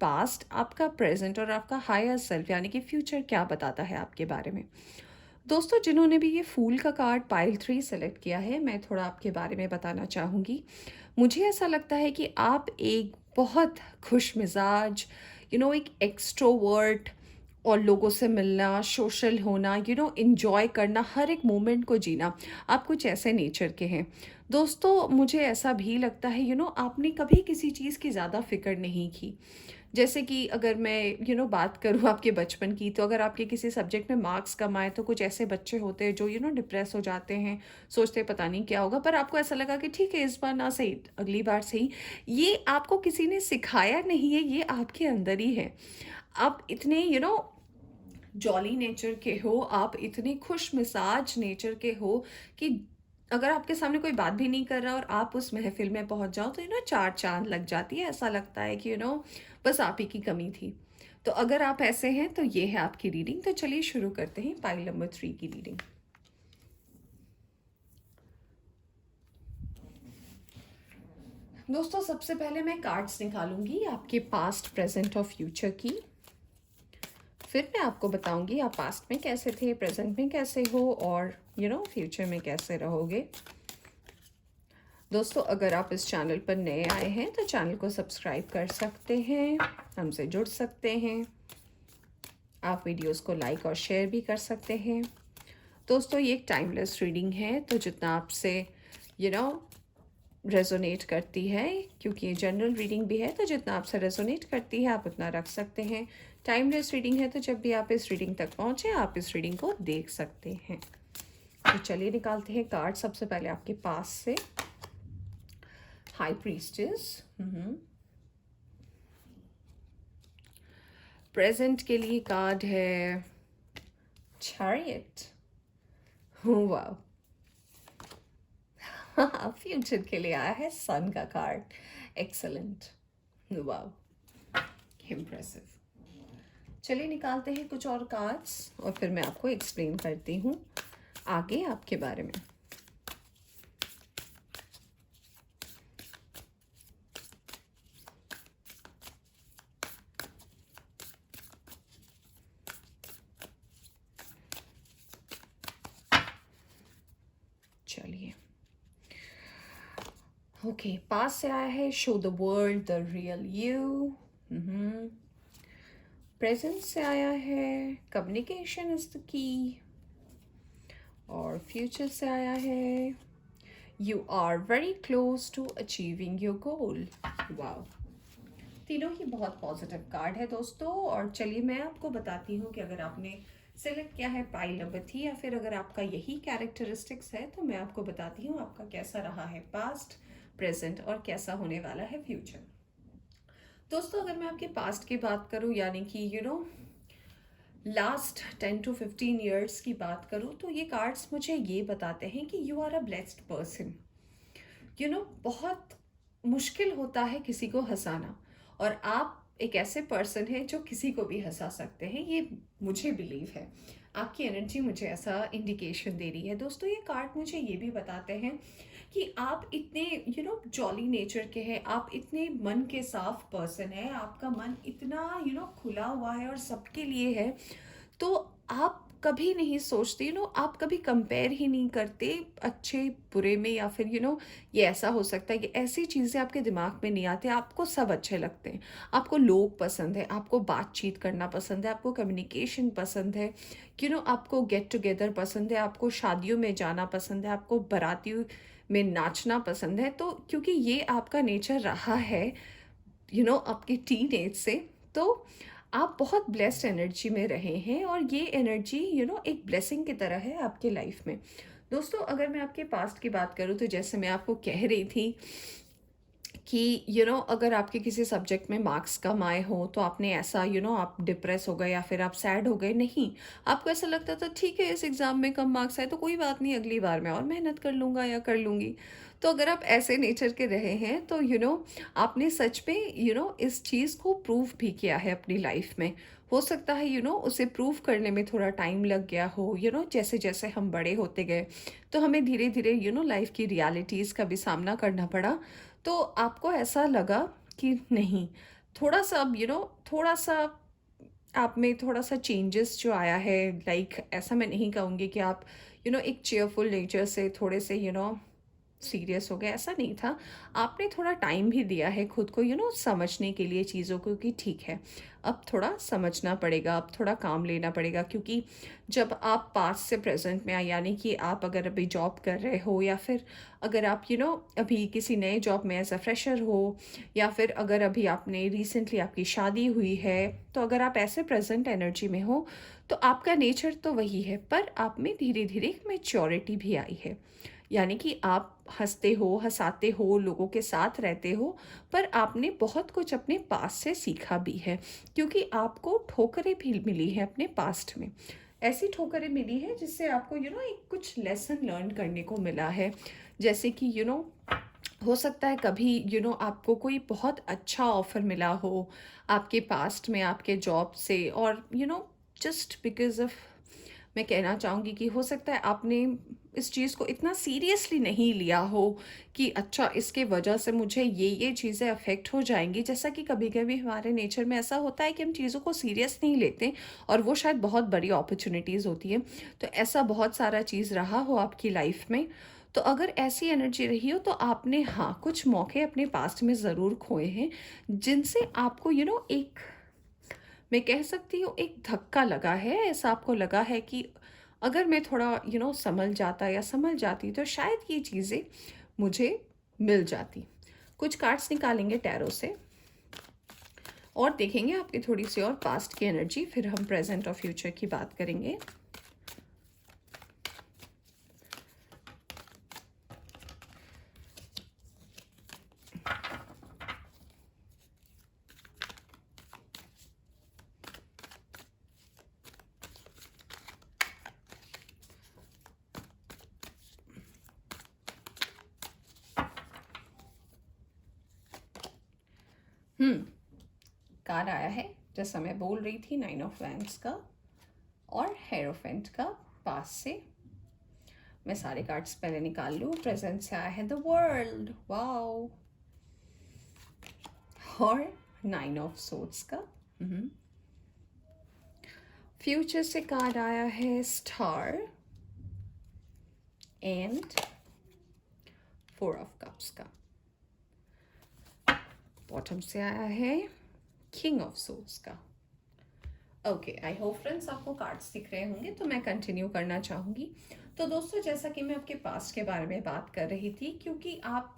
पास्ट, आपका प्रेजेंट और आपका हायर सेल्फ यानी कि फ्यूचर क्या बताता है आपके बारे में। दोस्तों जिन्होंने भी ये फूल का कार्ड पायल 3 सेलेक्ट किया है, मैं थोड़ा आपके बारे में बताना चाहूँगी। मुझे ऐसा लगता है कि आप एक बहुत खुश मिजाज, एक एक्सट्रोवर्ट और लोगों से मिलना, सोशल होना, एन्जॉय करना, हर एक मोमेंट को जीना, आप कुछ ऐसे नेचर के हैं। दोस्तों मुझे ऐसा भी लगता है आपने कभी किसी चीज़ की ज़्यादा फ़िक्र नहीं की। जैसे कि अगर मैं बात करूँ आपके बचपन की, तो अगर आपके किसी सब्जेक्ट में मार्क्स कम आए तो कुछ ऐसे बच्चे होते हैं जो डिप्रेस हो जाते हैं, सोचते हैं पता नहीं क्या होगा, पर आपको ऐसा लगा कि ठीक है इस बार ना सही, अगली बार सही। ये आपको किसी ने सिखाया नहीं है, ये आपके अंदर ही है। आप इतने जॉली नेचर के हो, आप इतने खुश मिजाज नेचर के हो कि अगर आपके सामने कोई बात भी नहीं कर रहा और आप उस महफिल में पहुंच जाओ तो चार चांद लग जाती है। ऐसा लगता है कि बस आप ही की कमी थी। तो अगर आप ऐसे हैं तो ये है आपकी रीडिंग। तो चलिए शुरू करते हैं पाइल नंबर 3 की रीडिंग। दोस्तों सबसे पहले मैं कार्ड्स निकालूंगी आपके पास्ट, प्रेजेंट और फ्यूचर की। फिर मैं आपको बताऊंगी आप पास्ट में कैसे थे, प्रेजेंट में कैसे हो और फ्यूचर में कैसे रहोगे। दोस्तों अगर आप इस चैनल पर नए आए हैं तो चैनल को सब्सक्राइब कर सकते हैं, हमसे जुड़ सकते हैं। आप वीडियोस को लाइक और शेयर भी कर सकते हैं। दोस्तों ये एक टाइमलेस रीडिंग है, तो जितना आपसे यू नो रेजोनेट करती है, क्योंकि ये जनरल रीडिंग भी है, तो जितना आपसे रेजोनेट करती है आप उतना रख सकते हैं। टाइमलेस रीडिंग है, तो जब भी आप इस रीडिंग तक पहुँचे आप इस रीडिंग को देख सकते हैं। तो चलिए निकालते हैं कार्ड। सबसे पहले आपके पास से हाई प्रीस्टेस। प्रेजेंट के लिए कार्ड है चैरियट। वाह। फ्यूचर के लिए आया है सन का कार्ड। एक्सलेंट, वाह, इम्प्रेसिव। चलिए निकालते हैं कुछ और कार्ड्स और फिर मैं आपको एक्सप्लेन करती हूँ आगे आपके बारे में। चलिए ओके, पास से आया है show the world the real you. Present से आया है कम्युनिकेशन इज द की। और फ्यूचर से आया है you are very close to achieving your goal. Wow, तीनों ही बहुत पॉजिटिव कार्ड है दोस्तों। और चलिए मैं आपको बताती हूँ कि अगर आपने सेलेक्ट किया है पाइल नंबर 3 या फिर अगर आपका यही कैरेक्टरिस्टिक्स है, तो मैं आपको बताती हूँ आपका कैसा रहा है पास्ट, प्रेजेंट और कैसा होने वाला है फ्यूचर। दोस्तों अगर मैं आपके पास्ट की बात करूँ, यानी कि लास्ट 10 to 15 ईयर्स की बात करूँ, तो ये कार्ड्स मुझे ये बताते हैं कि you are a blessed person. बहुत मुश्किल होता है किसी को हंसाना, और आप एक ऐसे पर्सन हैं जो किसी को भी हंसा सकते हैं, ये मुझे बिलीव है। आपकी एनर्जी मुझे ऐसा इंडिकेशन दे रही है। दोस्तों ये कार्ड मुझे ये भी बताते हैं कि आप इतने जॉली नेचर के हैं, आप इतने मन के साफ पर्सन है, आपका मन इतना खुला हुआ है और सबके लिए है। तो आप कभी नहीं सोचते, आप कभी कंपेयर ही नहीं करते अच्छे बुरे में, या फिर ये ऐसा हो सकता है कि ऐसी चीज़ें आपके दिमाग में नहीं आती। आपको सब अच्छे लगते हैं, आपको लोग पसंद है, आपको बातचीत करना पसंद है, आपको कम्युनिकेशन पसंद है, आपको गेट टुगेदर पसंद है, आपको शादियों में जाना पसंद है, आपको बारातियों में नाचना पसंद है। तो क्योंकि ये आपका नेचर रहा है आपकी टीन एज से, तो आप बहुत ब्लेस्ड एनर्जी में रहे हैं और ये एनर्जी एक ब्लेसिंग की तरह है आपके लाइफ में। दोस्तों अगर मैं आपके पास्ट की बात करूँ, तो जैसे मैं आपको कह रही थी कि अगर आपके किसी सब्जेक्ट में मार्क्स कम आए हो तो आपने ऐसा आप डिप्रेस हो गए या फिर आप सैड हो गए, नहीं। आपको ऐसा लगता था ठीक है इस एग्ज़ाम में कम मार्क्स आए तो कोई बात नहीं, अगली बार मैं और मेहनत कर लूँगा या कर लूँगी। तो अगर आप ऐसे नेचर के रहे हैं तो आपने सच में इस चीज़ को प्रूव भी किया है अपनी लाइफ में। हो सकता है उसे प्रूव करने में थोड़ा टाइम लग गया हो, जैसे जैसे हम बड़े होते गए तो हमें धीरे धीरे लाइफ की रियलिटीज़ का भी सामना करना पड़ा। तो आपको ऐसा लगा कि नहीं, थोड़ा सा अब थोड़ा सा आप में थोड़ा सा चेंजेस जो आया है, लाइक ऐसा मैं नहीं कहूँगी कि आप एक चेयरफुल नेचर से थोड़े से सीरियस हो गए, ऐसा नहीं था। आपने थोड़ा टाइम भी दिया है खुद को समझने के लिए चीज़ों को कि ठीक है, अब थोड़ा समझना पड़ेगा, अब थोड़ा काम लेना पड़ेगा। क्योंकि जब आप पास्ट से प्रेजेंट में आए, यानी कि आप अगर अभी जॉब कर रहे हो, या फिर अगर आप अभी किसी नए जॉब में एज अ फ्रेशर हो, या फिर अगर अभी आपने रिसेंटली आपकी शादी हुई है, तो अगर आप ऐसे प्रेजेंट एनर्जी में हो तो आपका नेचर तो वही है, पर आप में धीरे धीरे एक मैच्योरिटी भी आई है। यानी कि आप हंसते हो, हंसाते हो, लोगों के साथ रहते हो, पर आपने बहुत कुछ अपने पास्ट से सीखा भी है। क्योंकि आपको ठोकरें भी मिली हैं अपने पास्ट में, ऐसी ठोकरें मिली हैं जिससे आपको एक कुछ लेसन लर्न करने को मिला है। जैसे कि हो सकता है कभी आपको कोई बहुत अच्छा ऑफर मिला हो आपके पास्ट में आपके जॉब से, और जस्ट बिकॉज ऑफ, मैं कहना चाहूँगी कि हो सकता है आपने इस चीज़ को इतना सीरियसली नहीं लिया हो कि अच्छा इसके वजह से मुझे ये चीज़ें अफेक्ट हो जाएंगी। जैसा कि कभी कभी हमारे नेचर में ऐसा होता है कि हम चीज़ों को सीरियस नहीं लेते, और वो शायद बहुत बड़ी अपॉर्चुनिटीज़ होती है। तो ऐसा बहुत सारा चीज़ रहा हो आपकी लाइफ में, तो अगर ऐसी एनर्जी रही हो तो आपने हाँ कुछ मौके अपने पास्ट में ज़रूर खोए हैं, जिनसे आपको एक, मैं कह सकती हूँ एक धक्का लगा है। ऐसा आपको लगा है कि अगर मैं थोड़ा संभल जाता या संभल जाती तो शायद ये चीज़ें मुझे मिल जाती। कुछ कार्ड्स निकालेंगे टैरो से और देखेंगे आपकी थोड़ी सी और पास्ट की एनर्जी, फिर हम प्रेजेंट और फ्यूचर की बात करेंगे। कार्ड आया है जैसा मैं बोल रही थी, 9 ऑफ वैंड्स का और हेरोफेंट का। पास से मैं सारे कार्ड्स पहले निकाल लूँ। प्रेजेंट से आया है द वर्ल्ड, वाओ, और 9 ऑफ सोर्ड्स का। फ्यूचर से कार्ड आया है स्टार एंड 4 ऑफ कप्स का। बॉटम से आया है किंग ऑफ सोर्ड्स का। ओके, आई होप फ्रेंड्स आपको कार्ड्स दिख रहे होंगे, तो मैं कंटिन्यू करना चाहूँगी। तो दोस्तों, जैसा कि मैं आपके पास्ट के बारे में बात कर रही थी, क्योंकि आप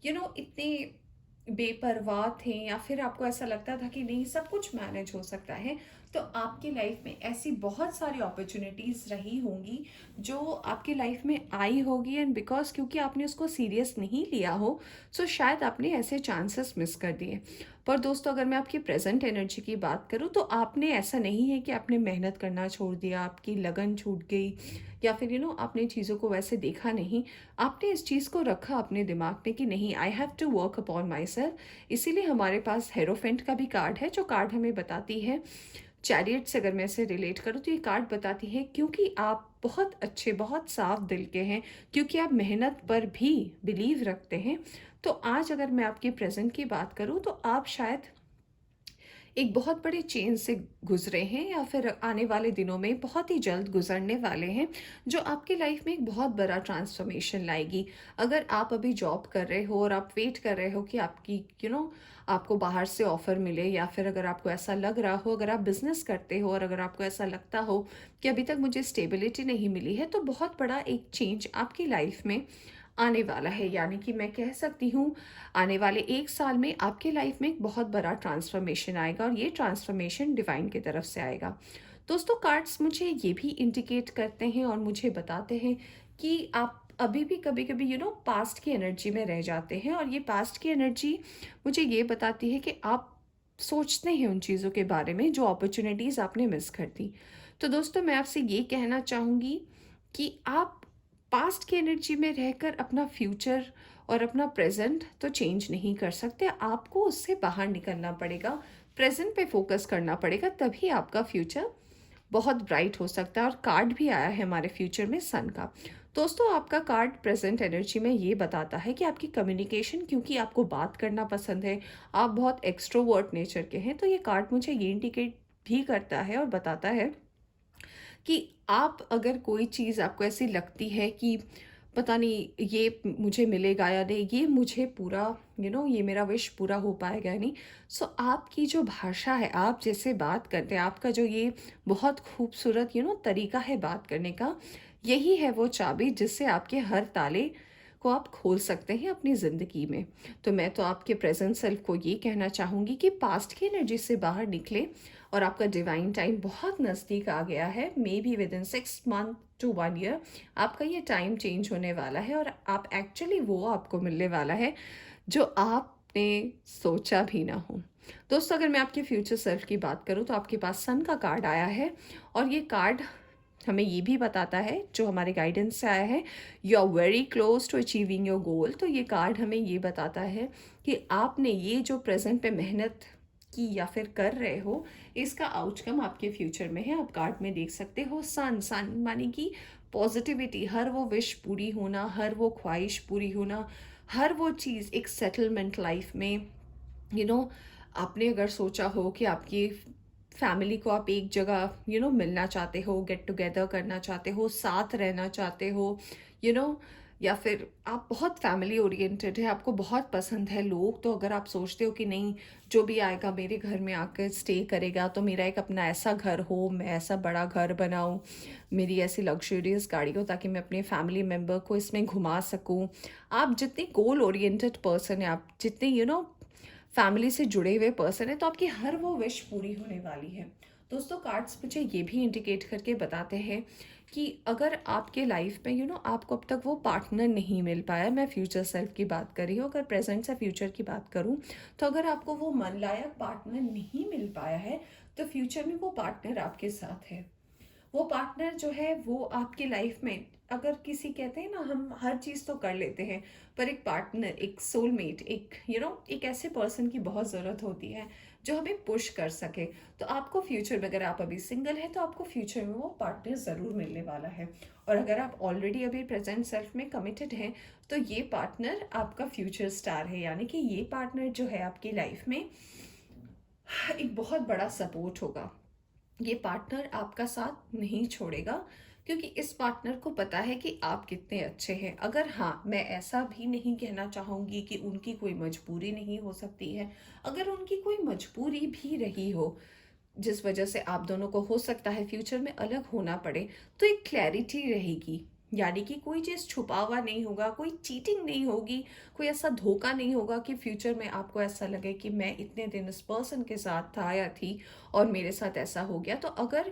इतने बेपरवाह थे, या फिर आपको ऐसा लगता था कि नहीं सब कुछ मैनेज हो सकता है, तो आपकी लाइफ में ऐसी बहुत सारी अपॉर्चुनिटीज़ रही होंगी जो आपकी लाइफ में आई होगी, एंड बिकॉज क्योंकि आपने उसको सीरियस नहीं लिया हो, सो शायद आपने ऐसे चांसेस मिस कर दिए। पर दोस्तों, अगर मैं आपकी प्रेजेंट एनर्जी की बात करूँ तो आपने, ऐसा नहीं है कि आपने मेहनत करना छोड़ दिया, आपकी लगन छूट गई, या फिर आपने चीज़ों को वैसे देखा नहीं। आपने इस चीज़ को रखा अपने दिमाग में कि नहीं, I have to work upon myself. इसीलिए हमारे पास हेरोफेंट का भी कार्ड है, जो कार्ड हमें बताती है, चैरियट से अगर मैं इसे रिलेट करूँ तो ये कार्ड बताती है क्योंकि आप बहुत अच्छे, बहुत साफ दिल के हैं, क्योंकि आप मेहनत पर भी बिलीव रखते हैं। तो आज अगर मैं आपके प्रेजेंट की बात करूँ तो आप शायद एक बहुत बड़े चेंज से गुजरे हैं, या फिर आने वाले दिनों में बहुत ही जल्द गुजरने वाले हैं, जो आपकी लाइफ में एक बहुत बड़ा ट्रांसफॉर्मेशन लाएगी। अगर आप अभी जॉब कर रहे हो और आप वेट कर रहे हो कि आपकी आपको बाहर से ऑफर मिले, या फिर अगर आपको ऐसा लग रहा हो, अगर आप बिजनेस करते हो और अगर आपको ऐसा लगता हो कि अभी तक मुझे स्टेबिलिटी नहीं मिली है, तो बहुत बड़ा एक चेंज आपकी लाइफ में आने वाला है। यानी कि मैं कह सकती हूँ आने वाले 1 साल में आपके लाइफ में एक बहुत बड़ा ट्रांसफॉर्मेशन आएगा, और ये ट्रांसफॉर्मेशन डिवाइन की तरफ से आएगा। दोस्तों, कार्ड्स मुझे ये भी इंडिकेट करते हैं और मुझे बताते हैं कि आप अभी भी कभी कभी पास्ट की एनर्जी में रह जाते हैं, और ये पास्ट की एनर्जी मुझे ये बताती है कि आप सोचते हैं उन चीज़ों के बारे में जो अपॉर्चुनिटीज़ आपने मिस कर दी। तो दोस्तों, मैं आपसे ये कहना चाहूँगी कि आप पास्ट की एनर्जी में रहकर अपना फ्यूचर और अपना प्रेजेंट तो चेंज नहीं कर सकते। आपको उससे बाहर निकलना पड़ेगा, प्रेजेंट पे फोकस करना पड़ेगा, तभी आपका फ्यूचर बहुत ब्राइट हो सकता है। और कार्ड भी आया है हमारे फ्यूचर में सन का। दोस्तों, आपका कार्ड प्रेजेंट एनर्जी में ये बताता है कि आपकी कम्युनिकेशन, क्योंकि आपको बात करना पसंद है, आप बहुत एक्सट्रोवर्ट नेचर के हैं, तो ये कार्ड मुझे ये इंडिकेट भी करता है और बताता है कि आप, अगर कोई चीज़ आपको ऐसी लगती है कि पता नहीं ये मुझे मिलेगा या नहीं, ये मुझे पूरा ये मेरा विश पूरा हो पाएगा या नहीं। सो आपकी जो भाषा है, आप जैसे बात करते हैं, आपका जो ये बहुत खूबसूरत तरीका है बात करने का, यही है वो चाबी जिससे आपके हर ताले को आप खोल सकते हैं अपनी ज़िंदगी में। तो मैं तो आपके प्रेजेंट सेल्फ को ये कहना चाहूँगी कि पास्ट की एनर्जी से बाहर निकले और आपका डिवाइन टाइम बहुत नज़दीक आ गया है। Maybe within 6 month to 1 year आपका ये टाइम चेंज होने वाला है और आप एक्चुअली वो आपको मिलने वाला है जो आपने सोचा भी ना हो। दोस्तों, अगर मैं आपके फ्यूचर सेल्फ की बात करूँ तो आपके पास सन का कार्ड आया है और ये कार्ड हमें ये भी बताता है, जो हमारे गाइडेंस से आया है, you are very close to achieving your goal. तो ये कार्ड हमें ये बताता है कि आपने ये जो प्रेजेंट पे मेहनत की या फिर कर रहे हो, इसका आउटकम आपके फ्यूचर में है। आप कार्ड में देख सकते हो सन। सन माने कि पॉजिटिविटी, हर वो विश पूरी होना, हर वो ख्वाहिश पूरी होना, हर वो चीज़ एक सेटलमेंट लाइफ में। आपने अगर सोचा हो कि आपकी फैमिली को आप एक जगह मिलना चाहते हो, गेट टुगेदर करना चाहते हो, साथ रहना चाहते हो, यू नो या फिर आप बहुत फैमिली ओरिएंटेड है, आपको बहुत पसंद है लोग, तो अगर आप सोचते हो कि नहीं, जो भी आएगा मेरे घर में आकर स्टे करेगा तो मेरा एक अपना ऐसा घर हो, मैं ऐसा बड़ा घर बनाऊं, मेरी ऐसी लग्जरियस गाड़ी हो ताकि मैं अपने फैमिली मेम्बर को इसमें घुमा सकूं। आप जितने गोल ओरिएंटेड पर्सन है, आप जितने फैमिली से जुड़े हुए पर्सन है, तो आपकी हर वो विश पूरी होने वाली है। दोस्तों, कार्ड्स मुझे ये भी इंडिकेट करके बताते हैं कि अगर आपके लाइफ में आपको अब तक वो पार्टनर नहीं मिल पाया, मैं फ्यूचर सेल्फ की बात कर रही हूँ, अगर प्रेजेंट से फ्यूचर की बात करूँ, तो अगर आपको वो मन लायक पार्टनर नहीं मिल पाया है तो फ्यूचर में वो पार्टनर आपके साथ है। वो पार्टनर जो है वो आपकी लाइफ में, अगर किसी कहते हैं ना, हम हर चीज़ तो कर लेते हैं पर एक पार्टनर, एक सोलमेट, एक एक ऐसे पर्सन की बहुत ज़रूरत होती है जो हमें पुश कर सके। तो आपको फ्यूचर में, अगर आप अभी सिंगल हैं तो आपको फ्यूचर में वो पार्टनर ज़रूर मिलने वाला है। और अगर आप ऑलरेडी अभी प्रेजेंट सेल्फ में कमिटेड हैं तो ये पार्टनर आपका फ्यूचर स्टार है, यानी कि ये पार्टनर जो है आपकी लाइफ में एक बहुत बड़ा सपोर्ट होगा। ये पार्टनर आपका साथ नहीं छोड़ेगा क्योंकि इस पार्टनर को पता है कि आप कितने अच्छे हैं। अगर हाँ, मैं ऐसा भी नहीं कहना चाहूँगी कि उनकी कोई मजबूरी नहीं हो सकती है। अगर उनकी कोई मजबूरी भी रही हो जिस वजह से आप दोनों को हो सकता है फ्यूचर में अलग होना पड़े, तो एक क्लैरिटी रहेगी, यानी कि कोई चीज़ छुपा हुआ नहीं होगा, कोई चीटिंग नहीं होगी, कोई ऐसा धोखा नहीं होगा कि फ्यूचर में आपको ऐसा लगे कि मैं इतने दिन इस पर्सन के साथ था या थी और मेरे साथ ऐसा हो गया। तो अगर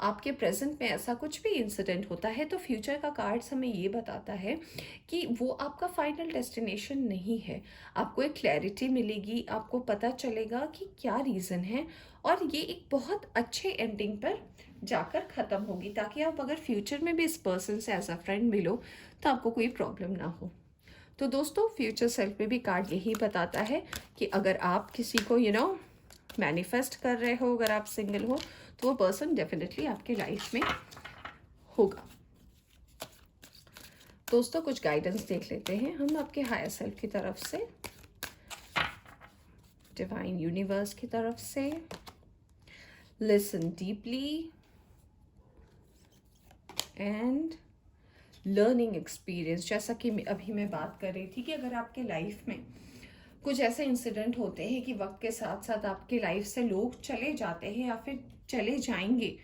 आपके प्रेजेंट में ऐसा कुछ भी इंसिडेंट होता है तो फ्यूचर का कार्ड्स हमें ये बताता है कि वो आपका फाइनल डेस्टिनेशन नहीं है। आपको एक क्लैरिटी मिलेगी, आपको पता चलेगा कि क्या रीज़न है और ये एक बहुत अच्छे एंडिंग पर जाकर ख़त्म होगी, ताकि आप अगर फ्यूचर में भी इस पर्सन से एज अ फ्रेंड मिलो तो आपको कोई प्रॉब्लम ना हो। तो दोस्तों, फ्यूचर सेल्फ में भी कार्ड यही बताता है कि अगर आप किसी को मैनिफेस्ट कर रहे हो, अगर आप सिंगल हो, तो वो पर्सन डेफिनेटली आपके लाइफ में होगा। दोस्तों, कुछ गाइडेंस देख लेते हैं हम आपके हायर सेल्फ की तरफ से, डिवाइन यूनिवर्स की तरफ से। Listen deeply and learning experience. जैसा कि अभी मैं बात कर रही थी कि अगर आपके लाइफ में कुछ ऐसे इंसिडेंट होते हैं कि वक्त के साथ साथ आपके लाइफ से लोग चले जाते हैं या फिर चले जाएंगे,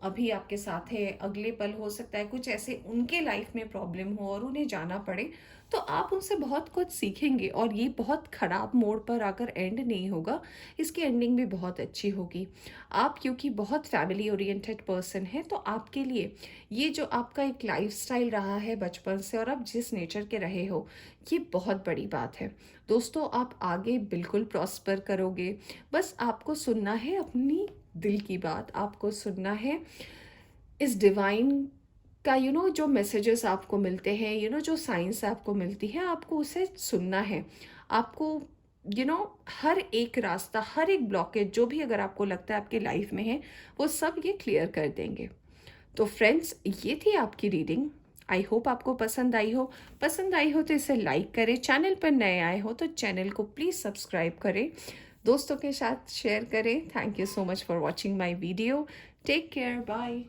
अभी आपके साथ है, अगले पल हो सकता है कुछ ऐसे उनके लाइफ में प्रॉब्लम हो और उन्हें जाना पड़े, तो आप उनसे बहुत कुछ सीखेंगे और ये बहुत ख़राब मोड़ पर आकर एंड नहीं होगा, इसकी एंडिंग भी बहुत अच्छी होगी। आप क्योंकि बहुत फैमिली ओरिएंटेड पर्सन है, तो आपके लिए ये जो आपका एक लाइफस्टाइल रहा है बचपन से और आप जिस नेचर के रहे हो, ये बहुत बड़ी बात है। दोस्तों, आप आगे बिल्कुल प्रॉस्पर करोगे। बस आपको सुनना है अपनी दिल की बात, आपको सुनना है इस डिवाइन का जो मैसेजेस आपको मिलते हैं, जो साइंस आपको मिलती है, आपको उसे सुनना है। आपको हर एक रास्ता, हर एक ब्लॉकेज जो भी अगर आपको लगता है आपके लाइफ में है, वो सब ये क्लियर कर देंगे। तो फ्रेंड्स, ये थी आपकी रीडिंग। आई होप आपको पसंद आई हो। पसंद आई हो तो इसे लाइक करें, चैनल पर नए आए हो तो चैनल को प्लीज़ सब्सक्राइब करें, दोस्तों के साथ शेयर करें। Thank you so much for watching my video. Take care, bye.